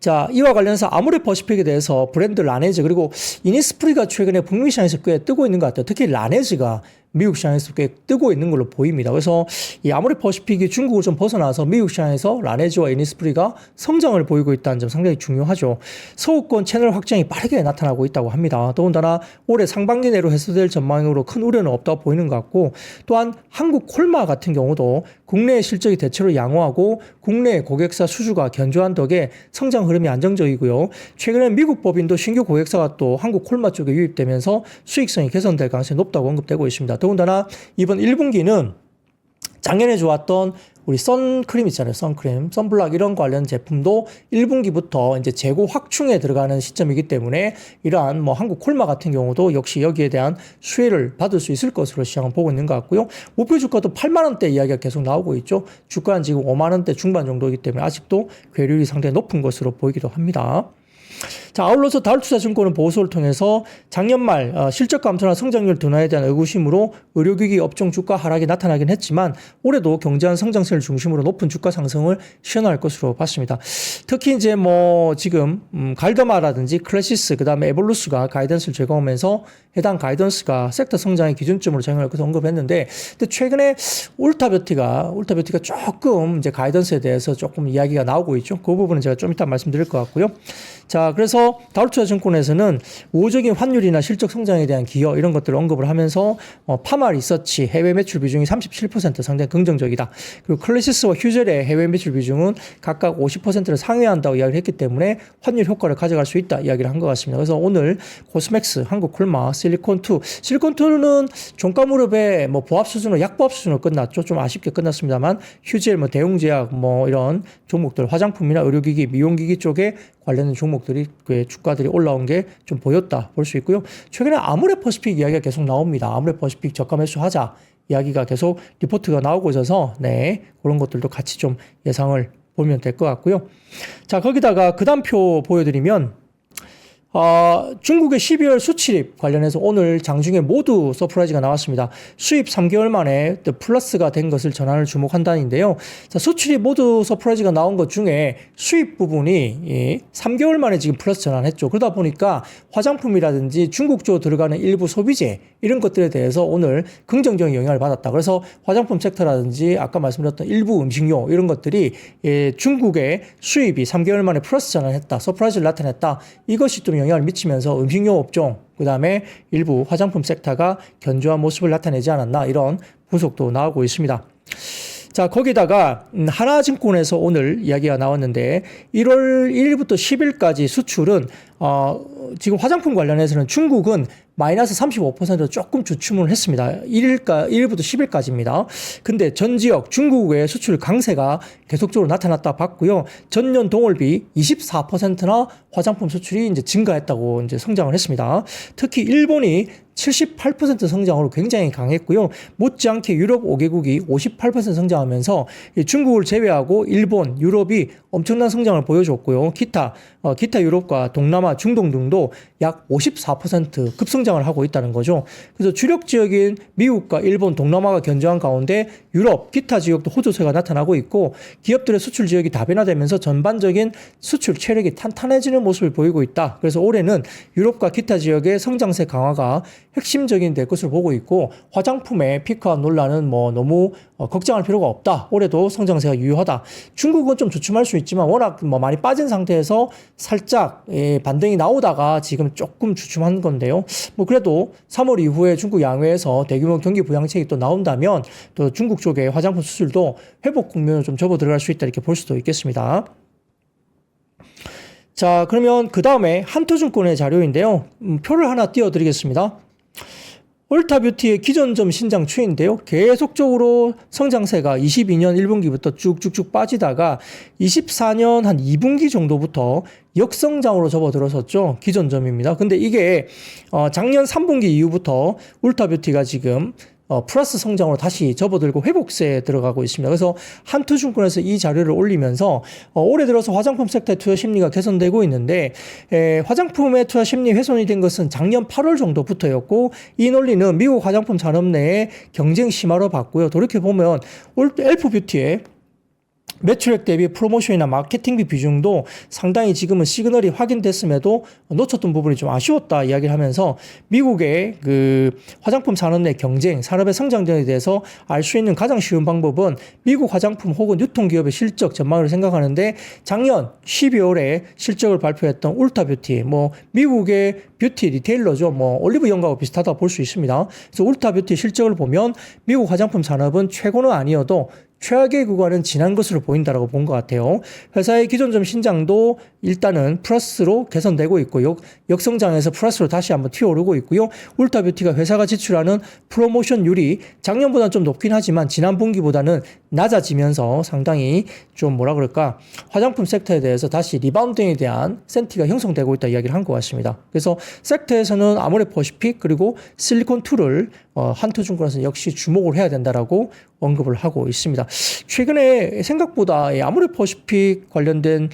자, 이와 관련해서 아모레퍼시픽에 대해서 브랜드 라네즈 그리고 이니스프리가 최근에 북미 시장에서 꽤 뜨고 있는 것 같아요. 특히 라네즈가 미국 시장에서 꽤 뜨고 있는 걸로 보입니다. 그래서 이 아모레퍼시픽이 중국을 좀 벗어나서 미국 시장에서 라네즈와 이니스프리가 성장을 보이고 있다는 점 상당히 중요하죠. 서구권 채널 확장이 빠르게 나타나고 있다고 합니다. 더군다나 올해 상반기 내로 해소될 전망으로 큰 우려는 없다고 보이는 것 같고 또한 한국 콜마 같은 경우도 국내 실적이 대체로 양호하고 국내 고객사 수주가 견조한 덕에 성장 흐름이 안정적이고요. 최근에 미국 법인도 신규 고객사가 또 한국 콜마 쪽에 유입되면서 수익성이 개선될 가능성이 높다고 언급되고 있습니다. 더군다나 이번 1분기는 작년에 좋았던 우리 선크림 있잖아요. 선크림, 선블락 이런 관련 제품도 1분기부터 이제 재고 확충에 들어가는 시점이기 때문에 이러한 뭐 한국 콜마 같은 경우도 역시 여기에 대한 수혜를 받을 수 있을 것으로 시장은 보고 있는 것 같고요. 목표 주가도 8만 원대 이야기가 계속 나오고 있죠. 주가는 지금 5만 원대 중반 정도이기 때문에 아직도 괴리율이 상당히 높은 것으로 보이기도 합니다. 자, 아울러서 다울투자증권은 보고서를 통해서 작년 말 실적 감소나 성장률 둔화에 대한 의구심으로 의료기기 업종 주가 하락이 나타나긴 했지만 올해도 경제한 성장세를 중심으로 높은 주가 상승을 시현할 것으로 봤습니다. 특히 이제 뭐 지금 갈더마라든지 클래시스 그다음에 에볼루스가 가이던스를 제공하면서 해당 가이던스가 섹터 성장의 기준점으로 작용할 것을 언급했는데 근데 최근에 울타뷰티가 조금 이제 가이던스에 대해서 조금 이야기가 나오고 있죠. 그 부분은 제가 좀 이따 말씀드릴 것 같고요. 자, 자, 그래서 다울투자증권에서는 우호적인 환율이나 실적 성장에 대한 기여 이런 것들을 언급을 하면서 파마 리서치 해외 매출 비중이 37% 상당히 긍정적이다. 그리고 클래시스와 휴젤의 해외 매출 비중은 각각 50%를 상회한다고 이야기를 했기 때문에 환율 효과를 가져갈 수 있다 이야기를 한 것 같습니다. 그래서 오늘 코스맥스, 한국콜마, 실리콘2, 실리콘2는 종가 무릎에 뭐 보합 수준으로 약보합 수준으로 끝났죠. 좀 아쉽게 끝났습니다만 휴젤, 뭐 대웅제약, 뭐 이런 종목들 화장품이나 의료기기, 미용기기 쪽에 관련된 종목들이 그 주가들이 올라온 게 좀 보였다 볼 수 있고요. 최근에 아모레퍼시픽 이야기가 계속 나옵니다. 아모레퍼시픽 저가 매수하자 이야기가 계속 리포트가 나오고 있어서 네, 그런 것들도 같이 좀 예상을 보면 될 것 같고요. 자, 거기다가 그 다음 표 보여드리면 중국의 12월 수출입 관련해서 오늘 장중에 모두 서프라이즈가 나왔습니다. 수입 3개월 만에 플러스가 된 것을 전환을 주목한다는데요. 자, 수출입 모두 서프라이즈가 나온 것 중에 수입 부분이 3개월 만에 지금 플러스 전환했죠. 그러다 보니까 화장품이라든지 중국 쪽 들어가는 일부 소비재 이런 것들에 대해서 오늘 긍정적인 영향을 받았다. 그래서 화장품 섹터라든지 아까 말씀드렸던 일부 음식료 이런 것들이 중국의 수입이 3개월 만에 플러스 전환했다. 서프라이즈를 나타냈다. 이것이 좀 영향을 미치면서 음식료 업종, 그 다음에 일부 화장품 섹터가 견조한 모습을 나타내지 않았나 이런 분석도 나오고 있습니다. 자, 거기다가 하나증권에서 오늘 이야기가 나왔는데 1월 1일부터 10일까지 수출은 지금 화장품 관련해서는 중국은 마이너스 35% 조금 주춤을 했습니다. 1일부터 10일까지입니다. 근데 전 지역 중국의 수출 강세가 계속적으로 나타났다 봤고요. 전년 동월비 24%나 화장품 수출이 이제 증가했다고 이제 성장을 했습니다. 특히 일본이 78% 성장으로 굉장히 강했고요. 못지않게 유럽 5개국이 58% 성장하면서 중국을 제외하고 일본, 유럽이 엄청난 성장을 보여줬고요. 기타 유럽과 동남아, 중동 등도 약 54% 급성장을 하고 있다는 거죠. 그래서 주력 지역인 미국과 일본, 동남아가 견조한 가운데 유럽, 기타 지역도 호조세가 나타나고 있고 기업들의 수출 지역이 다변화되면서 전반적인 수출 체력이 탄탄해지는 모습을 보이고 있다. 그래서 올해는 유럽과 기타 지역의 성장세 강화가 핵심적인 될 것으로 보고 있고 화장품의 피크아웃 논란은 뭐 너무 걱정할 필요가 없다. 올해도 성장세가 유효하다. 중국은 좀 주춤할 수 있지만 워낙 뭐 많이 빠진 상태에서 살짝 반등이 나오다가 지금 조금 주춤한 건데요. 뭐 그래도 3월 이후에 중국 양회에서 대규모 경기 부양책이 또 나온다면 또 중국 쪽의 화장품 수출도 회복 국면을 좀 접어 들어갈 수 있다 이렇게 볼 수도 있겠습니다. 자, 그러면 그 다음에 한토증권의 자료인데요. 표를 하나 띄워드리겠습니다. 올타뷰티의 기존점 신장 추이인데요. 계속적으로 성장세가 22년 1분기부터 쭉쭉쭉 빠지다가 24년 한 2분기 정도부터 역성장으로 접어들어섰죠. 기존점입니다. 근데 이게 작년 3분기 이후부터 올타뷰티가 지금 플러스 성장으로 다시 접어들고 회복세에 들어가고 있습니다. 그래서 한투증권에서 이 자료를 올리면서 올해 들어서 화장품 섹터의 투자 심리가 개선되고 있는데 화장품의 투자 심리 훼손이 된 것은 작년 8월 정도부터였고 이 논리는 미국 화장품 산업 내의 경쟁 심화로 봤고요. 돌이켜보면 엘프뷰티의 매출액 대비 프로모션이나 마케팅비 비중도 상당히 지금은 시그널이 확인됐음에도 놓쳤던 부분이 좀 아쉬웠다 이야기를 하면서 미국의 그 화장품 산업 내 경쟁, 산업의 성장 등에 대해서 알 수 있는 가장 쉬운 방법은 미국 화장품 혹은 유통기업의 실적 전망을 생각하는데 작년 12월에 실적을 발표했던 울타뷰티, 뭐 미국의 뷰티 리테일러죠. 뭐 올리브영하고 비슷하다 볼 수 있습니다. 그래서 울타뷰티 실적을 보면 미국 화장품 산업은 최고는 아니어도 최악의 구간은 지난 것으로 보인다라고 본 것 같아요. 회사의 기존점 신장도 일단은 플러스로 개선되고 있고 역성장에서 플러스로 다시 한번 튀어오르고 있고요. 울타뷰티가 회사가 지출하는 프로모션율이 작년보다는 좀 높긴 하지만 지난 분기보다는 낮아지면서 상당히 좀 뭐라 그럴까 화장품 섹터에 대해서 다시 리바운딩에 대한 센티가 형성되고 있다 이야기를 한 것 같습니다. 그래서 섹터에서는 아모레퍼시픽 그리고 실리콘2를 한투증권에서 역시 주목을 해야 된다라고 언급을 하고 있습니다. 최근에 생각보다 아모레퍼시픽 관련된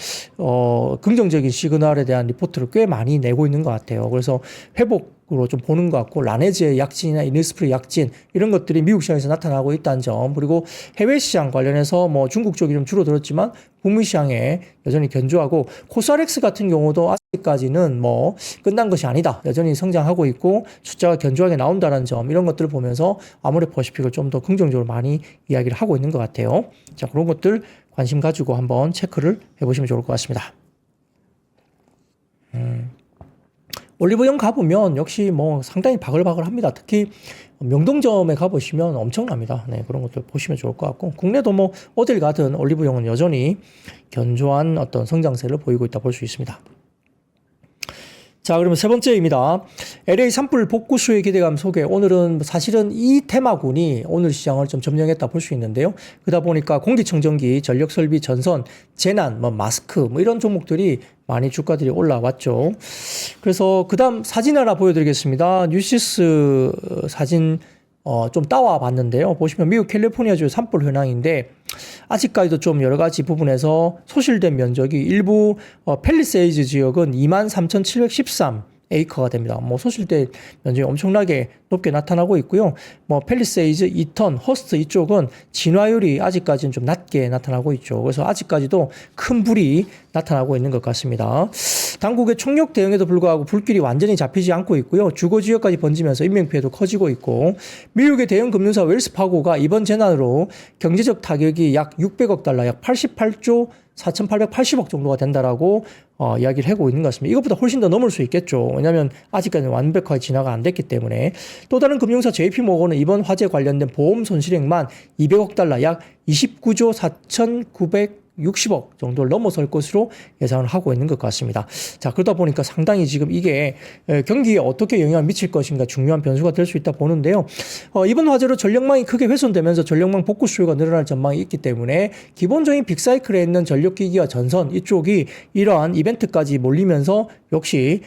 긍정적인 시그널에 대한 리포트를 꽤 많이 내고 있는 것 같아요. 그래서 회복으로 좀 보는 것 같고 라네즈의 약진이나 이니스프리 약진 이런 것들이 미국 시장에서 나타나고 있다는 점 그리고 해외 시장 관련해서 뭐 중국 쪽이 좀 줄어들었지만 북미 시장에 여전히 견조하고 코스알엑스 같은 경우도 아직까지는 뭐 끝난 것이 아니다. 여전히 성장하고 있고 숫자가 견조하게 나온다는 점 이런 것들을 보면서 아모레퍼시픽을 좀 더 긍정적으로 많이 이야기를 하고 있는 것 같아요. 자, 그런 것들 관심 가지고 한번 체크를 해보시면 좋을 것 같습니다. 올리브영 가보면 역시 뭐 상당히 바글바글합니다. 특히 명동점에 가보시면 엄청납니다. 네, 그런 것들 보시면 좋을 것 같고, 국내도 뭐 어딜 가든 올리브영은 여전히 견조한 어떤 성장세를 보이고 있다 볼 수 있습니다. 자, 그러면 세 번째입니다. LA 산불 복구 수요 기대감 소개. 오늘은 사실은 이 테마군이 오늘 시장을 좀 점령했다 볼 수 있는데요. 그러다 보니까 공기청정기, 전력설비, 전선, 재난, 뭐 마스크, 뭐 이런 종목들이 많이 주가들이 올라왔죠. 그래서 그 다음 사진 하나 보여드리겠습니다. 뉴시스 사진 좀 따와 봤는데요. 보시면 미국 캘리포니아주 산불 현황인데 아직까지도 좀 여러 가지 부분에서 소실된 면적이 일부 팰리세이즈 지역은 23,713 에이커가 됩니다. 뭐 소실된 면적이 엄청나게 높게 나타나고 있고요. 뭐 팰리세이즈, 이턴, 허스트 이쪽은 진화율이 아직까지는 좀 낮게 나타나고 있죠. 그래서 아직까지도 큰 불이 나타나고 있는 것 같습니다. 당국의 총력 대응에도 불구하고 불길이 완전히 잡히지 않고 있고요. 주거 지역까지 번지면서 인명피해도 커지고 있고, 미국의 대형 금융사 웰스파고가 이번 재난으로 경제적 타격이 약 600억 달러, 약 88조 4,880억 정도가 된다라고 이야기를 하고 있는 것 같습니다. 이것보다 훨씬 더 넘을 수 있겠죠. 왜냐하면 아직까지는 완벽하게 진화가 안 됐기 때문에. 또 다른 금융사 JP모건은 이번 화재 관련된 보험 손실액만 200억 달러, 약 29조 4,960억 정도를 넘어설 것으로 예상을 하고 있는 것 같습니다. 자, 그러다 보니까 상당히 지금 이게 경기에 어떻게 영향을 미칠 것인가 중요한 변수가 될 수 있다 보는데요. 이번 화재로 전력망이 크게 훼손되면서 전력망 복구 수요가 늘어날 전망이 있기 때문에 기본적인 빅사이클에 있는 전력기기와 전선 이쪽이 이러한 이벤트까지 몰리면서 역시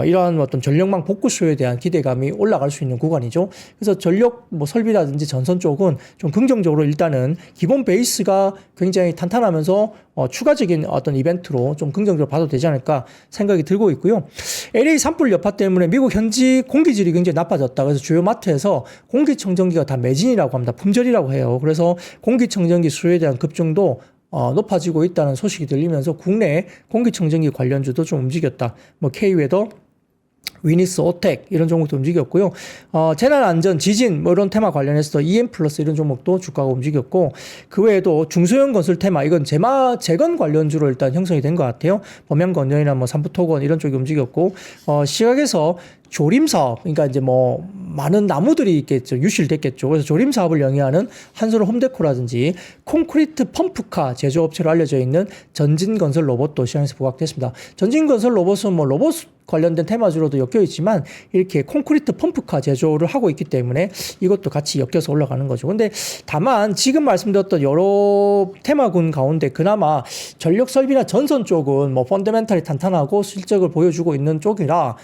이러한 어떤 전력망 복구 수요에 대한 기대감이 올라갈 수 있는 구간이죠. 그래서 전력 뭐 설비라든지 전선 쪽은 좀 긍정적으로 일단은 기본 베이스가 굉장히 탄탄하면서 추가적인 어떤 이벤트로 좀 긍정적으로 봐도 되지 않을까 생각이 들고 있고요. LA 산불 여파 때문에 미국 현지 공기질이 굉장히 나빠졌다. 그래서 주요 마트에서 공기청정기가 다 매진이라고 합니다. 품절이라고 해요. 그래서 공기청정기 수요에 대한 급증도 높아지고 있다는 소식이 들리면서 국내 공기청정기 관련주도 좀 움직였다. 뭐 K웨더, 위니스, 오텍 이런 종목도 움직였고요. 재난안전, 지진 뭐 이런 테마 관련해서 EM 플러스 이런 종목도 주가가 움직였고, 그 외에도 중소형 건설 테마, 이건 재건 관련주로 일단 형성이 된 것 같아요. 범양건설이나 뭐 삼부토건 이런 쪽이 움직였고, 시각에서 조림 사업, 그러니까 이제 뭐 많은 나무들이 있겠죠. 유실됐겠죠. 그래서 조림 사업을 영위하는 한솔 홈데코라든지 콘크리트 펌프카 제조업체로 알려져 있는 전진건설 로봇도 시장에서 부각됐습니다. 전진건설 로봇은 뭐 로봇 관련된 테마주로도 엮여 있지만 이렇게 콘크리트 펌프카 제조를 하고 있기 때문에 이것도 같이 엮여서 올라가는 거죠. 근데 다만 지금 말씀드렸던 여러 테마군 가운데 그나마 전력 설비나 전선 쪽은 뭐 펀더멘탈이 탄탄하고 실적을 보여주고 있는 쪽이라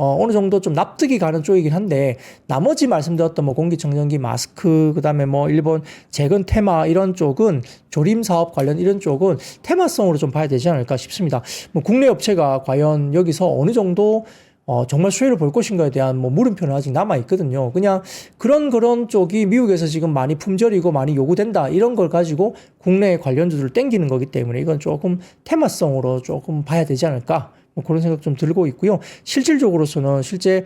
어느 정도 좀 납득이 가는 쪽이긴 한데, 나머지 말씀드렸던 뭐 공기청정기, 마스크, 그 다음에 뭐 일본 재건 테마 이런 쪽은 조림 사업 관련 이런 쪽은 테마성으로 좀 봐야 되지 않을까 싶습니다. 뭐 국내 업체가 과연 여기서 어느 정도 정말 수혜를 볼 것인가에 대한 뭐 물음표는 아직 남아 있거든요. 그냥 그런 쪽이 미국에서 지금 많이 품절이고 많이 요구된다 이런 걸 가지고 국내 관련주들을 땡기는 거기 때문에 이건 조금 테마성으로 조금 봐야 되지 않을까. 뭐 그런 생각 좀 들고 있고요. 실질적으로서는 실제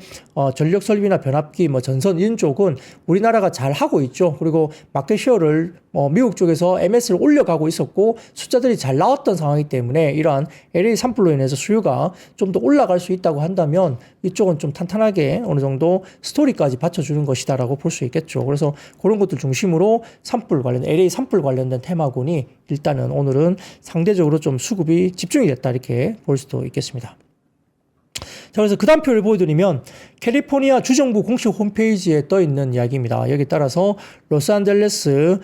전력 설비나 변압기, 뭐 전선 이런 쪽은 우리나라가 잘 하고 있죠. 그리고 마켓 쉐어를 미국 쪽에서 MS를 올려가고 있었고 숫자들이 잘 나왔던 상황이기 때문에 이러한 LA 산불로 인해서 수요가 좀 더 올라갈 수 있다고 한다면 이쪽은 좀 탄탄하게 어느 정도 스토리까지 받쳐주는 것이다라고 볼 수 있겠죠. 그래서 그런 것들 중심으로 산불 관련, LA 산불 관련된 테마군이 일단은 오늘은 상대적으로 좀 수급이 집중이 됐다 이렇게 볼 수도 있겠습니다. 자, 그래서 그 다음 표를 보여드리면 캘리포니아 주정부 공식 홈페이지에 떠 있는 이야기입니다. 여기 따라서 로스앤젤레스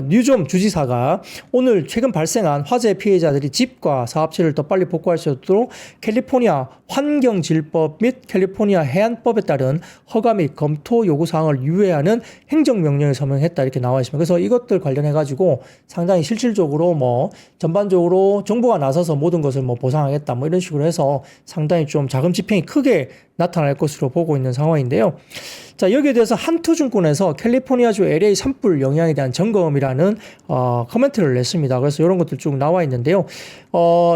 뉴좀 주지사가 오늘 최근 발생한 화재 피해자들이 집과 사업체를 더 빨리 복구할 수 있도록 캘리포니아 환경질법 및 캘리포니아 해안법에 따른 허가 및 검토 요구사항을 유예하는 행정명령을 서명했다 이렇게 나와 있습니다. 그래서 이것들 관련해가지고 상당히 실질적으로 뭐 전반적으로 정부가 나서서 모든 것을 뭐 보상하겠다 뭐 이런 식으로 해서 상당히 좀 자금 집행이 크게 나타날 것으로 보고 있는 상황인데요. 자, 여기에 대해서 한투증권에서 캘리포니아주 LA 산불 영향에 대한 점검이라는 코멘트를 냈습니다. 그래서 이런 것들 쭉 나와 있는데요.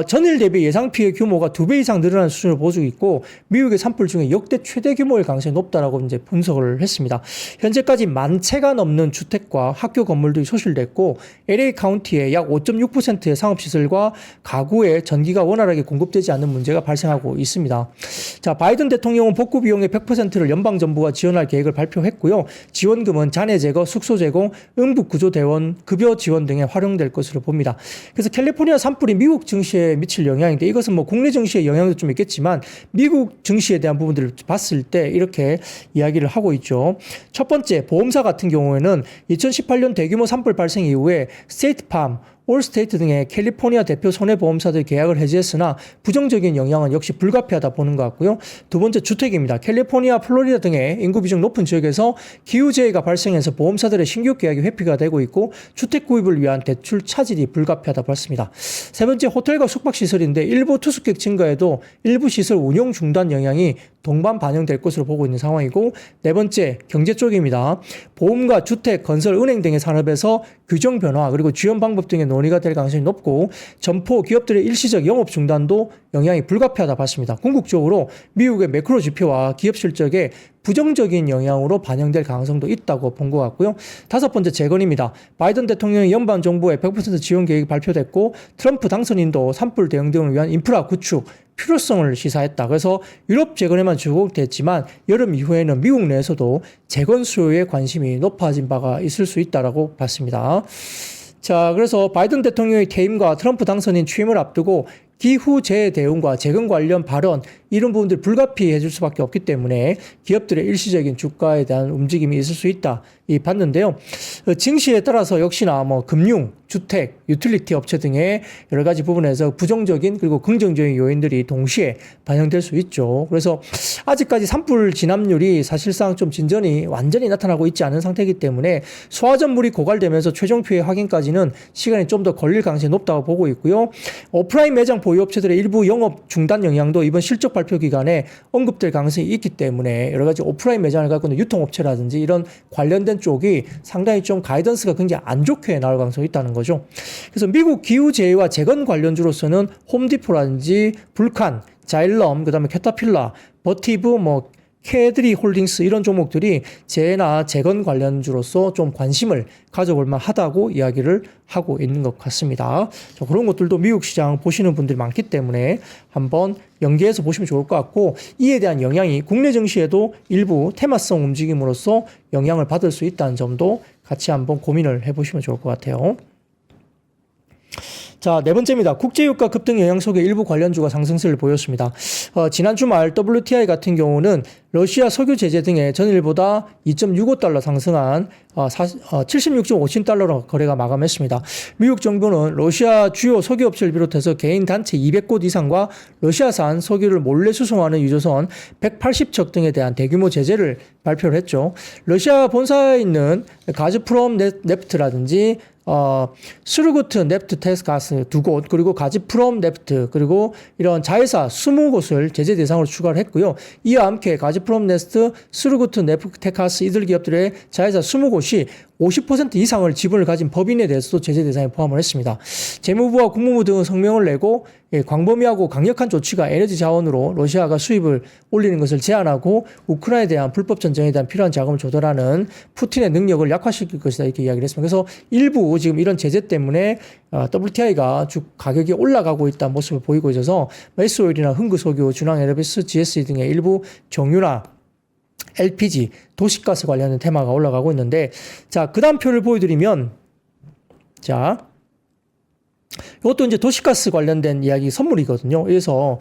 전일 대비 예상 피해 규모가 2배 이상 늘어난 수준을 보여주고 있고 미국의 산불 중에 역대 최대 규모일 가능성이 높다라고 이제 분석을 했습니다. 현재까지 10,000채가 넘는 주택과 학교 건물들이 소실됐고 LA 카운티의 약 5.6%의 상업시설과 가구에 전기가 원활하게 공급되지 않는 문제가 발생하고 있습니다. 자, 바이든 대통령은 복구 비용의 100%를 연방정부가 지원할 계획을 발표했고요. 지원금은 잔해 제거, 숙소 제공, 응급 구조 대원, 급여 지원 등에 활용될 것으로 봅니다. 그래서 캘리포니아 산불이 미국 증시에 미칠 영향인데 이것은 뭐 국내 증시에 영향도 좀 있겠지만 미국 증시에 대한 부분들을 봤을 때 이렇게 이야기를 하고 있죠. 첫 번째, 보험사 같은 경우에는 2018년 대규모 산불 발생 이후에 스테이트팜, 올스테이트 등의 캘리포니아 대표 손해보험사들 계약을 해지했으나 부정적인 영향은 역시 불가피하다 보는 것 같고요. 두 번째, 주택입니다. 캘리포니아, 플로리다 등의 인구 비중 높은 지역에서 기후재해가 발생해서 보험사들의 신규 계약이 회피가 되고 있고 주택 구입을 위한 대출 차질이 불가피하다고 봤습니다. 세 번째, 호텔과 숙박시설인데 일부 투숙객 증가에도 일부 시설 운영 중단 영향이 동반 반영될 것으로 보고 있는 상황이고, 네 번째, 경제 쪽입니다. 보험과 주택, 건설, 은행 등의 산업에서 규정 변화 그리고 지원 방법 등의 논의가 될 가능성이 높고 점포 기업들의 일시적 영업 중단도 영향이 불가피하다 봤습니다. 궁극적으로 미국의 매크로 지표와 기업 실적에 부정적인 영향으로 반영될 가능성도 있다고 본 것 같고요. 다섯 번째, 재건입니다. 바이든 대통령의 연방 정부의 100% 지원 계획이 발표됐고 트럼프 당선인도 산불 대응 등을 위한 인프라 구축 필요성을 시사했다. 그래서 유럽 재건에만 주목됐지만 여름 이후에는 미국 내에서도 재건 수요에 관심이 높아진 바가 있을 수 있다라고 봤습니다. 자, 그래서 바이든 대통령의 퇴임과 트럼프 당선인 취임을 앞두고 기후재해 대응과 재건 관련 발언 이런 부분들 불가피해 줄 수밖에 없기 때문에 기업들의 일시적인 주가에 대한 움직임이 있을 수 있다 봤는데요. 증시에 따라서 역시나 뭐 금융, 주택, 유틸리티 업체 등의 여러 가지 부분에서 부정적인 그리고 긍정적인 요인들이 동시에 반영될 수 있죠. 그래서 아직까지 산불 진압률이 사실상 좀 진전이 완전히 나타나고 있지 않은 상태이기 때문에 소화전물이 고갈되면서 최종 피해 확인까지는 시간이 좀 더 걸릴 가능성이 높다고 보고 있고요. 오프라인 매장 보유업체들의 일부 영업 중단 영향도 이번 실적 발표 기간에 언급될 가능성이 있기 때문에 여러 가지 오프라인 매장을 갖고 있는 유통업체라든지 이런 관련된 쪽이 상당히 좀 가이던스가 굉장히 안 좋게 나올 가능성이 있다는 거죠. 그래서 미국 기후재해와 재건 관련주로서는 홈디포라든지 불칸, 자일럼, 그다음에 캐터필라, 버티브, 캐드리 홀딩스 이런 종목들이 재해나 재건 관련주로서 좀 관심을 가져볼 만하다고 이야기를 하고 있는 것 같습니다. 그런 것들도 미국 시장 보시는 분들이 많기 때문에 한번 연계해서 보시면 좋을 것 같고 이에 대한 영향이 국내 증시에도 일부 테마성 움직임으로써 영향을 받을 수 있다는 점도 같이 한번 고민을 해보시면 좋을 것 같아요. 자, 네 번째입니다. 국제유가 급등 영향 속에 일부 관련주가 상승세를 보였습니다. 지난 주말 WTI 같은 경우는 러시아 석유 제재 등의 전일보다 2.65달러 상승한 76.57달러로 거래가 마감했습니다. 미국 정부는 러시아 주요 석유업체를 비롯해서 개인 단체 200곳 이상과 러시아산 석유를 몰래 수송하는 유조선 180척 등에 대한 대규모 제재를 발표를 했죠. 러시아 본사에 있는 가즈프롬 네프트라든지 스르구트 네프트 테스가스 2곳 그리고 가즈프롬 네프트 그리고 이런 자회사 20곳을 제재 대상으로 추가를 했고요. 이와 함께 가즈프롬 네스트, 스르구트 네프트 테스가스 이들 기업들의 자회사 20곳이 50% 이상을 지분을 가진 법인에 대해서도 제재 대상에 포함을 했습니다. 재무부와 국무부 등은 성명을 내고 광범위하고 강력한 조치가 에너지 자원으로 러시아가 수입을 올리는 것을 제한하고 우크라이나에 대한 불법 전쟁에 대한 필요한 자금을 조달하는 푸틴의 능력을 약화시킬 것이다 이렇게 이야기를 했습니다. 그래서 일부 지금 이런 제재 때문에 WTI가 가격이 올라가고 있다는 모습을 보이고 있어서 메스오일이나 흥구석유, 준황에너비스, GSE 등의 일부 정유나 LPG, 도시가스 관련된 테마가 올라가고 있는데 자, 그 다음 표를 보여드리면 자, 이것도 이제 도시가스 관련된 이야기 선물이거든요. 그래서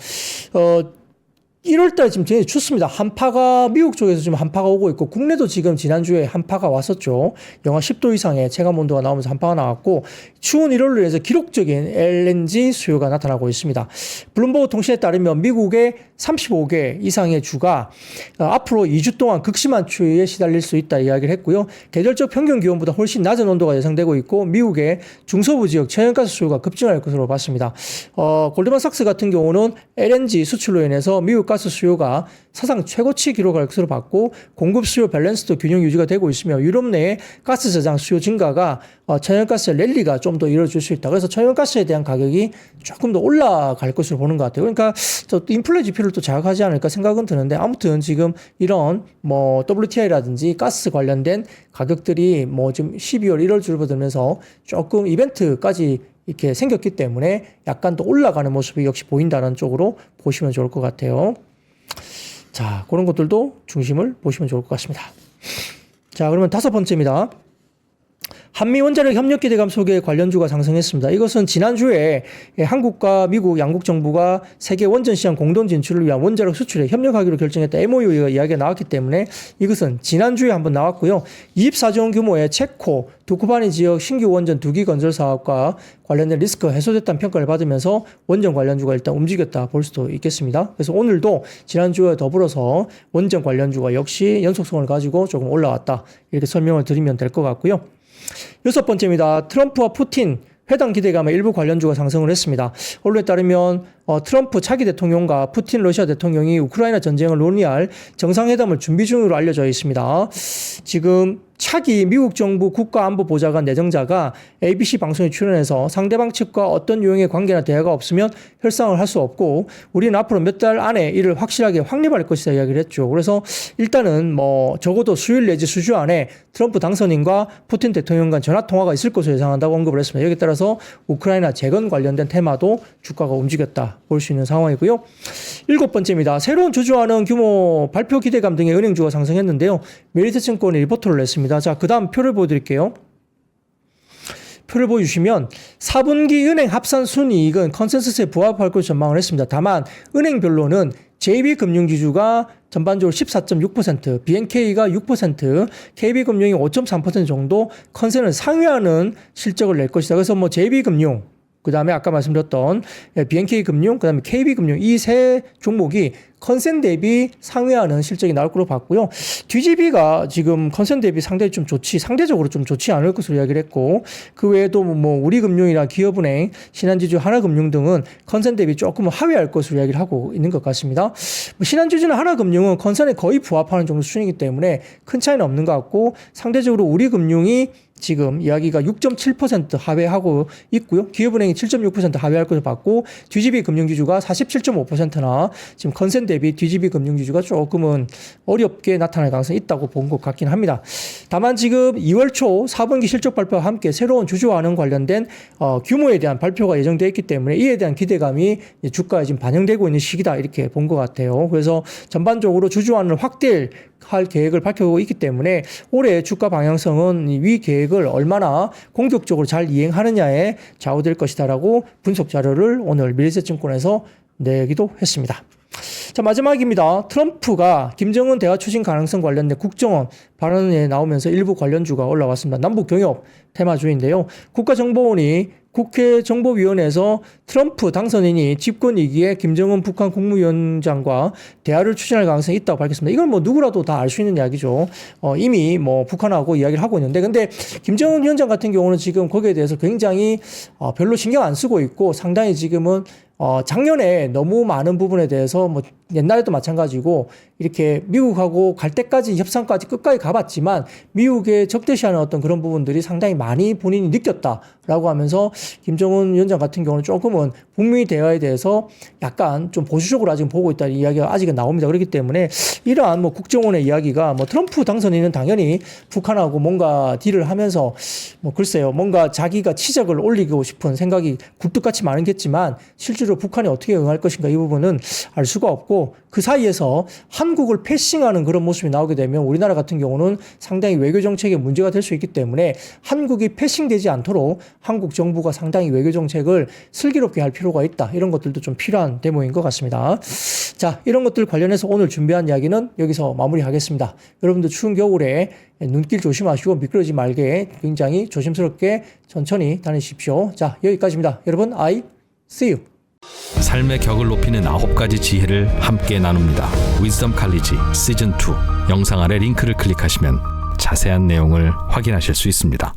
1월달 지금 굉장히 춥습니다. 한파가 미국 쪽에서 지금 한파가 오고 있고 국내도 지금 지난주에 한파가 왔었죠. 영하 10도 이상의 체감 온도가 나오면서 한파가 나왔고 추운 1월로 인해서 기록적인 LNG 수요가 나타나고 있습니다. 블룸버그 통신에 따르면 미국의 35개 이상의 주가 앞으로 2주 동안 극심한 추위에 시달릴 수 있다 이야기를 했고요. 계절적 평균 기온보다 훨씬 낮은 온도가 예상되고 있고 미국의 중서부 지역 천연가스 수요가 급증할 것으로 봤습니다. 골드만삭스 같은 경우는 LNG 수출로 인해서 미국 가스 수요가 사상 최고치 기록할 것으로 봤고 공급 수요 밸런스도 균형 유지가 되고 있으며 유럽 내에 가스 저장 수요 증가가 천연가스 랠리가 좀 더 이루어질 수 있다. 그래서 천연가스에 대한 가격이 조금 더 올라갈 것으로 보는 것 같아요. 그러니까 또 인플레 지표를 또 자극하지 않을까 생각은 드는데 아무튼 지금 이런 뭐 WTI라든지 가스 관련된 가격들이 뭐 지금 12월 1월 줄어들면서 조금 이벤트까지 이렇게 생겼기 때문에 약간 더 올라가는 모습이 역시 보인다는 쪽으로 보시면 좋을 것 같아요. 자, 그런 것들도 중심을 보시면 좋을 것 같습니다. 자, 그러면 5번째입니다. 한미 원자력 협력 기대감 속에 관련주가 상승했습니다. 이것은 지난주에 한국과 미국 양국 정부가 세계 원전 시장 공동 진출을 위한 원자력 수출에 협력하기로 결정했다. MOU 이야기가 나왔기 때문에 이것은 지난주에 한번 나왔고요. 24조 원 규모의 체코, 두쿠바니 지역 신규 원전 2기 건설 사업과 관련된 리스크가 해소됐다는 평가를 받으면서 원전 관련주가 일단 움직였다 볼 수도 있겠습니다. 그래서 오늘도 지난주에 더불어서 원전 관련주가 역시 연속성을 가지고 조금 올라왔다. 이렇게 설명을 드리면 될 것 같고요. 6번째입니다. 트럼프와 푸틴 회담 기대감에 일부 관련주가 상승을 했습니다. 언론에 따르면 트럼프 차기 대통령과 푸틴 러시아 대통령이 우크라이나 전쟁을 논의할 정상회담을 준비 중으로 알려져 있습니다. 지금 차기 미국 정부 국가안보보좌관 내정자가 ABC 방송에 출연해서 상대방 측과 어떤 유형의 관계나 대화가 없으면 협상을 할 수 없고 우리는 앞으로 몇 달 안에 이를 확실하게 확립할 것이다 이야기를 했죠. 그래서 일단은 뭐 적어도 수요일 내지 수주 안에 트럼프 당선인과 푸틴 대통령 간 전화통화가 있을 것으로 예상한다고 언급을 했습니다. 여기에 따라서 우크라이나 재건 관련된 테마도 주가가 움직였다 볼 수 있는 상황이고요. 7번째입니다. 새로운 주주하는 규모 발표 기대감 등의 은행주가 상승했는데요. 메리츠증권이 리포트를 냈습니다. 자, 그 다음 표를 보여드릴게요. 표를 보여주시면 4분기 은행 합산 순이익은 컨센서스에 부합할 것으로 전망을 했습니다. 다만 은행별로는 JB금융지주가 전반적으로 14.6%, BNK가 6%, KB금융이 5.3% 정도 컨센을 상회하는 실적을 낼 것이다. 그래서 뭐 JB금융, 그 다음에 아까 말씀드렸던 BNK금융, 그 다음에 KB금융 이 세 종목이 컨센 대비 상회하는 실적이 나올 거로 봤고요. DGB가 지금 컨센 대비 상대적으로 좀 좋지 않을 것으로 이야기를 했고 그 외에도 뭐 우리금융이나 기업은행, 신한지주, 하나금융 등은 컨센 대비 조금 하회할 것으로 이야기를 하고 있는 것 같습니다. 신한지주나 하나금융은 컨센에 거의 부합하는 정도 수준이기 때문에 큰 차이는 없는 것 같고 상대적으로 우리금융이 지금 이야기가 6.7% 하회하고 있고요. 기업은행이 7.6% 하회할 것을 봤고 DGB 금융지주가 47.5%나 지금 컨센 대비 DGB 금융지주가 조금은 어렵게 나타날 가능성이 있다고 본 것 같긴 합니다. 다만 지금 2월 초 4분기 실적 발표와 함께 새로운 주주와는 관련된 규모에 대한 발표가 예정되어 있기 때문에 이에 대한 기대감이 주가에 지금 반영되고 있는 시기다 이렇게 본 것 같아요. 그래서 전반적으로 주주와는 확대할 계획을 밝히고 있기 때문에 올해 주가 방향성은 위 계획을 얼마나 공격적으로 잘 이행하느냐에 좌우될 것이다라고 분석 자료를 오늘 미래에셋증권에서 내기도 했습니다. 자, 마지막입니다. 트럼프가 김정은 대화 추진 가능성 관련된 국정원 발언에 나오면서 일부 관련주가 올라왔습니다. 남북 경협 테마주인데요. 국가정보원이 국회 정보위원회에서 트럼프 당선인이 집권 2기에 김정은 북한 국무위원장과 대화를 추진할 가능성이 있다고 밝혔습니다. 이걸 뭐 누구라도 다 알 수 있는 이야기죠. 이미 뭐 북한하고 이야기를 하고 있는데 근데 김정은 위원장 같은 경우는 지금 거기에 대해서 굉장히 별로 신경 안 쓰고 있고 상당히 지금은 작년에 너무 많은 부분에 대해서 뭐 옛날에도 마찬가지고 이렇게 미국하고 갈 때까지 협상까지 끝까지 가봤지만 미국에 적대시하는 어떤 그런 부분들이 상당히 많이 본인이 느꼈다라고 하면서 김정은 위원장 같은 경우는 조금은 북미 대화에 대해서 약간 좀 보수적으로 아직 보고 있다는 이야기가 아직은 나옵니다. 그렇기 때문에 이러한 뭐 국정원의 이야기가 뭐 트럼프 당선인은 당연히 북한하고 뭔가 딜을 하면서 뭐 글쎄요 뭔가 자기가 치적을 올리고 싶은 생각이 굴뚝같이 많겠지만 실제로 북한이 어떻게 응할 것인가 이 부분은 알 수가 없고 그 사이에서 한국을 패싱하는 그런 모습이 나오게 되면 우리나라 같은 경우는 상당히 외교 정책에 문제가 될 수 있기 때문에 한국이 패싱되지 않도록 한국 정부가 상당히 외교 정책을 슬기롭게 할 필요가 있다. 이런 것들도 좀 필요한 데모인 것 같습니다. 자, 이런 것들 관련해서 오늘 준비한 이야기는 여기서 마무리하겠습니다. 여러분들 추운 겨울에 눈길 조심하시고 미끄러지지 말게 굉장히 조심스럽게 천천히 다니십시오. 자, 여기까지입니다. 여러분, I see you. 삶의 격을 높이는 9가지 지혜를 함께 나눕니다. 위즈덤 칼리지 시즌 2 영상 아래 링크를 클릭하시면 자세한 내용을 확인하실 수 있습니다.